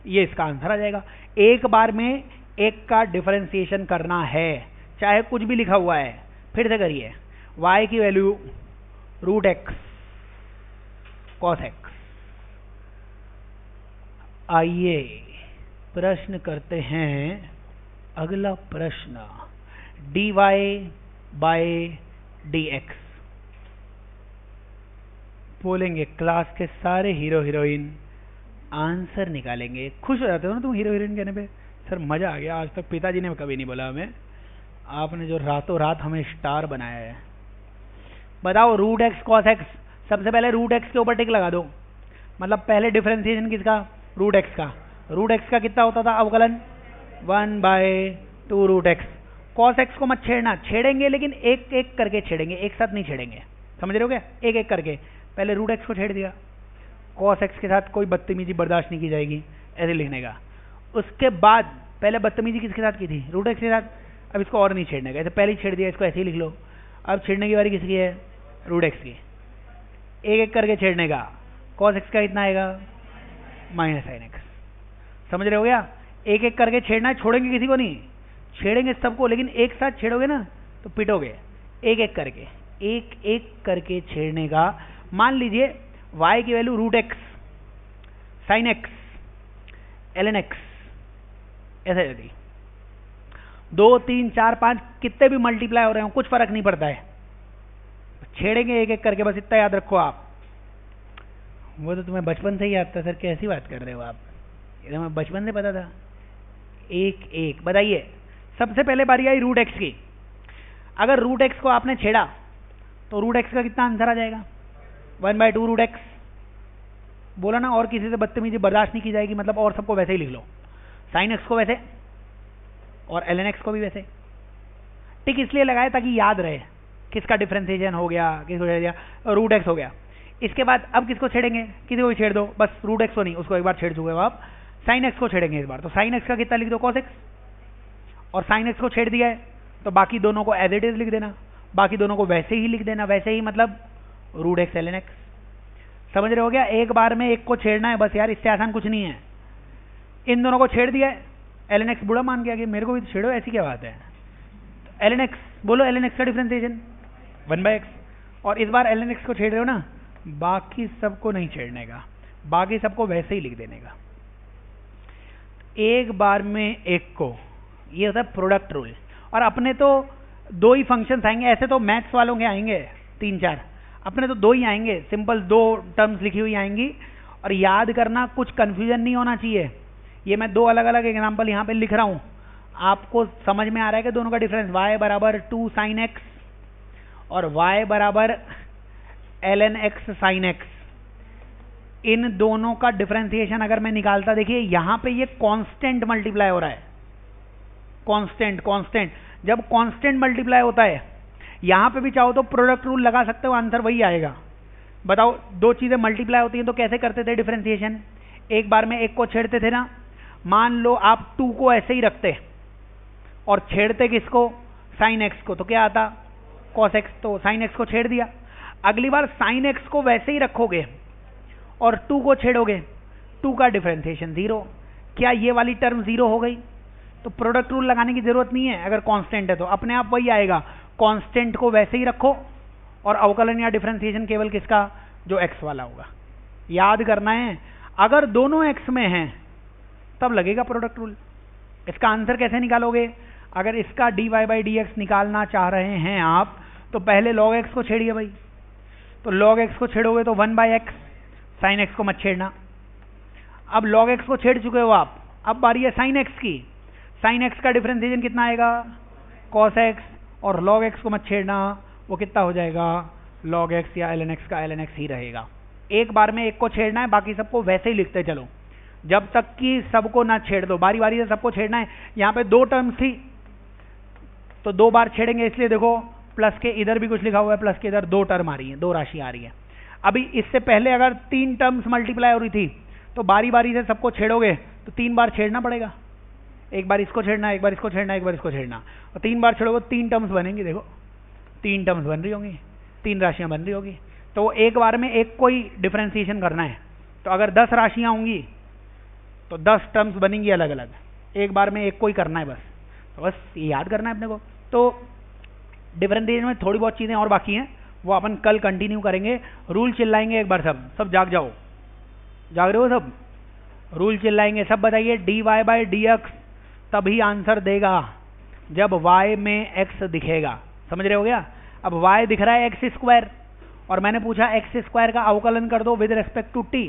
ये इसका आंसर आ जाएगा। एक बार में एक का डिफरेंशिएशन करना है, चाहे कुछ भी लिखा हुआ है, फिर से करिए, y की value root x cos x, आइए प्रश्न करते हैं अगला प्रश्न, dy बाय dx। बोलेंगे क्लास के सारे हीरो हीरोइन आंसर निकालेंगे। खुश हो जाते हो ना तुम हीरो हीरोइन कहने पे? सर मजा आ गया, आज तक पिताजी ने कभी नहीं बोला हमें, आपने जो रातों रात हमें स्टार बनाया है। बताओ रूट एक्स कॉस एक्स, सबसे पहले रूट एक्स के ऊपर टिक लगा दो, मतलब पहले डिफरेंशिएशन किसका? रूट एक्स का। रूट एक्स का कितना होता था अवकलन? 1/2 रूट एक्स। कॉस एक्स को मत छेड़ना, छेड़ेंगे लेकिन एक एक करके छेड़ेंगे, एक साथ नहीं छेड़ेंगे, समझ रहे हो क्या? एक एक करके। पहले रूट एक्स को छेड़ दिया, कॉस एक्स के साथ कोई बदतमीजी बर्दाश्त नहीं की जाएगी, ऐसे लिखने का। उसके बाद पहले बदतमीजी किसके साथ की थी? रूट एक्स के साथ। अब इसको और नहीं छेड़ने का, ऐसे पहले ही छेड़ दिया, इसको ऐसे ही लिख लो। अब छेड़ने की बारी किसकी है? रूट एक्स की। एक एक करके छेड़ने का। कॉस एक्स का कितना आएगा? Minus sine x. समझ रहे हो क्या? एक एक करके छेड़ना है, छोड़ेंगे किसी को नहीं, छेड़ेंगे सबको, लेकिन एक साथ छेड़ोगे ना तो पिटोगे। एक एक करके, एक एक करके छेड़ने का। मान लीजिए y की value root x, sine x, ln x ऐसे रहती। 2, 3, 4, 5 कितने भी मल्टीप्लाई हो रहे हो कुछ फर्क नहीं पड़ता है, छेड़ेंगे एक एक करके, बस इतना याद रखो आप। वो तो तुम्हें बचपन से ही आता सर, कैसी बात कर रहे हो आप? ये तो हमें बचपन से पता था। एक एक बताइए। सबसे पहले बारी आई रूट एक्स की। अगर रूट एक्स को आपने छेड़ा तो रूट एक्स का कितना आंसर आ जाएगा? 1/2 रूट एक्स। बोला ना, और किसी से बदतमीजी बर्दाश्त नहीं की जाएगी, मतलब और सबको वैसे ही लिख लो। साइन एक्स को वैसे और ln x को भी वैसे। टिक इसलिए लगाए ताकि याद रहे किसका डिफरेंशिएशन हो गया, किसको छेड़ दिया, रूट एक्स हो गया। इसके बाद अब किसको छेड़ेंगे? किसी को भी छेड़ दो, बस रूट एक्स को नहीं, उसको एक बार छेड़ चुके हो आप। साइन एक्स को छेड़ेंगे इस बार, तो साइन एक्स का कितना लिख दो? Cos x. और साइन एक्स को छेड़ दिया है तो बाकी दोनों को एज इट इज लिख देना, बाकी दोनों को वैसे ही लिख देना, वैसे ही मतलब रूट एक्स ln x। समझ रहे हो क्या? एक बार में एक को छेड़ना है बस यार, इससे आसान कुछ नहीं है। इन दोनों को छेड़ दिया है, ln x बुरा मान गया कि मेरे को भी छेड़ो, ऐसी क्या बात है? ln x बोलो, ln x का डिफरेंशिएशन 1/x। और इस बार ln x को छेड़ रहे हो ना, बाकी सबको नहीं छेड़ने का, बाकी सबको वैसे ही लिख देने का। एक बार में एक को, ये होता है प्रोडक्ट रूल। और अपने तो 2 ही फंक्शंस आएंगे, ऐसे तो मैथ्स वालों के आएंगे 3-4, अपने तो 2 ही आएंगे, सिंपल 2 टर्म्स लिखी हुई आएंगी। और याद करना, कुछ कंफ्यूजन नहीं होना चाहिए। ये मैं 2 अलग अलग एग्जांपल यहाँ पे लिख रहा हूँ, आपको समझ में आ रहा है कि दोनों का डिफरेंस y बराबर 2 sin x और y बराबर ln x sin x। इन दोनों का डिफरेंशिएशन अगर मैं निकालता, देखिए यहाँ पे ये कांस्टेंट मल्टीप्लाई हो रहा है, कांस्टेंट। जब कांस्टेंट मल्टीप्लाई होता है, यहाँ पे भी चाहो तो प्रोडक्ट रूल लगा सकते हो, आंसर वही आएगा। बताओ, 2 चीजें मल्टीप्लाई होती हैं तो कैसे करते थे डिफरेंशिएशन? एक बार में एक को छेड़ते थे ना। मान लो आप 2 को ऐसे ही रखते और छेड़ते किसको? साइन एक्स को, तो क्या आता? Cos x. तो साइन एक्स को छेड़ दिया। अगली बार साइन एक्स को वैसे ही रखोगे और 2 को छेड़ोगे, 2 का डिफरेंशिएशन 0। क्या ये वाली टर्म 0 हो गई? तो प्रोडक्ट रूल लगाने की जरूरत नहीं है, अगर कांस्टेंट है तो अपने आप वही आएगा। कांस्टेंट को वैसे ही रखो और अवकलन या डिफरेंशिएशन केवल किसका? जो एक्स वाला होगा। याद करना है, अगर दोनों एक्स में हैं तब लगेगा प्रोडक्ट रूल। इसका आंसर कैसे निकालोगे? अगर इसका dy/dx निकालना चाह रहे हैं आप, तो पहले log x को छेड़िए भाई। तो log x को छेड़ोगे तो 1/x, sin x को मत छेड़ना। अब log x को छेड़ चुके हो आप, अब बारी है sin x की। sin x का डिफरेंशिएशन कितना आएगा? cos x। और log x को मत छेड़ना, वो कितना हो जाएगा? log x या ln x का ln x ही रहेगा। एक बार में एक को छेड़ना है, बाकी सबको वैसे ही लिखते चलो जब तक कि सबको ना छेड़ दो। बारी बारी से सबको छेड़ना है। यहाँ पे 2 टर्म्स थी तो 2 बार छेड़ेंगे, इसलिए देखो प्लस के इधर भी कुछ लिखा हुआ है, प्लस के इधर 2 टर्म आ रही है, 2 राशि आ रही है। अभी इससे पहले अगर 3 टर्म्स मल्टीप्लाई हो रही थी तो बारी बारी से सबको छेड़ोगे तो 3 बार छेड़ना पड़ेगा। एक बार इसको छेड़ना, एक बार इसको छेड़ना, एक बार इसको छेड़ना, और 3 बार छेड़ोगे 3 टर्म्स बनेंगी। देखो 3 टर्म्स बन रही होंगी, 3 राशियां बन रही होगी। तो एक बार में एक को ही डिफरेंशिएशन करना है। तो अगर 10 राशियां होंगी तो 10 टर्म्स बनेंगी अलग अलग, एक बार में एक को ही करना है बस। तो बस ये याद करना है अपने को। तो डिफरेंशिएशन में थोड़ी बहुत चीज़ें और बाकी हैं, वो अपन कल कंटिन्यू करेंगे। रूल चिल्लाएंगे एक बार, सब जाग जाओ। जाग रहे हो सब? रूल चिल्लाएंगे सब, बताइए। dy बाई डी एक्स तभी आंसर देगा जब y में x दिखेगा, समझ रहे हो गया। अब y दिख रहा है एक्स स्क्वायर, और मैंने पूछा एक्स स्क्वायर का अवकलन कर दो with respect to t,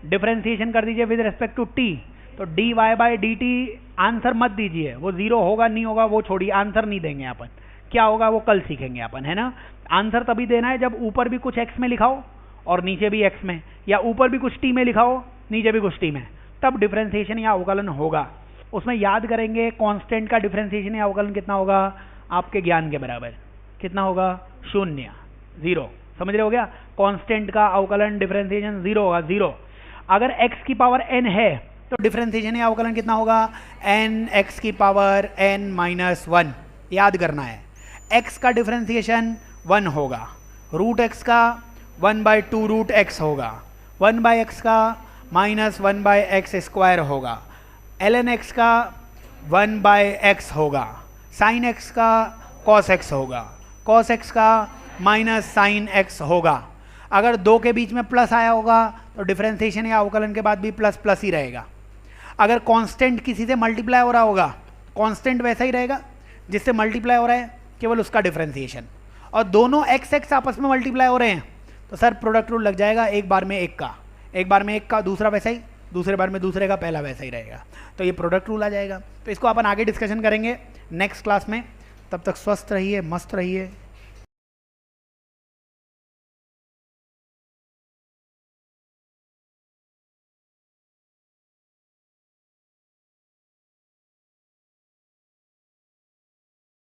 differentiation कर दीजिए विद रेस्पेक्ट टू t। तो dy by d t answer मत दीजिए, वो जीरो होगा नहीं होगा वो छोड़िए, आंसर नहीं देंगे अपन, क्या होगा वो कल सीखेंगे अपन, है ना। आंसर तभी देना है जब ऊपर भी कुछ x में लिखाओ और नीचे भी x में, या ऊपर भी कुछ t में लिखाओ नीचे भी कुछ t में, तब डिफरेंशिएशन या अवकलन होगा। उसमें याद करेंगे कांस्टेंट का डिफरेंशिएशन या अवकलन कितना होगा, आपके ज्ञान के बराबर, कितना होगा, 0, 0, समझ रहे हो गया। कांस्टेंट का अवकलन डिफरेंशिएशन 0 होगा, 0। अगर x की पावर n है तो डिफरेंशिएशन या अवकलन कितना होगा, n x की पावर n माइनस 1, याद करना है। x का डिफरेंशिएशन 1 होगा, रूट x का 1/2 रूट x होगा, 1/x का माइनस 1/x स्क्वायर होगा, ln x का 1/x होगा, साइन x का cos x होगा, cos x का माइनस साइन x होगा। अगर दो के बीच में प्लस आया होगा तो डिफरेंशिएशन या अवकलन के बाद भी प्लस प्लस ही रहेगा। अगर कांस्टेंट किसी से मल्टीप्लाई हो रहा होगा, कांस्टेंट वैसा ही रहेगा जिससे मल्टीप्लाई हो रहा है, केवल उसका डिफरेंशिएशन। और दोनों एक्स एक्स आपस में मल्टीप्लाई हो रहे हैं तो सर प्रोडक्ट रूल लग जाएगा, एक बार में एक का, एक बार में एक का दूसरा वैसा ही, दूसरे बार में दूसरे का पहला वैसा ही रहेगा, तो ये प्रोडक्ट रूल आ जाएगा। तो इसको अपन आगे डिस्कशन करेंगे नेक्स्ट क्लास में। तब तक स्वस्थ रहिए, मस्त रहिए।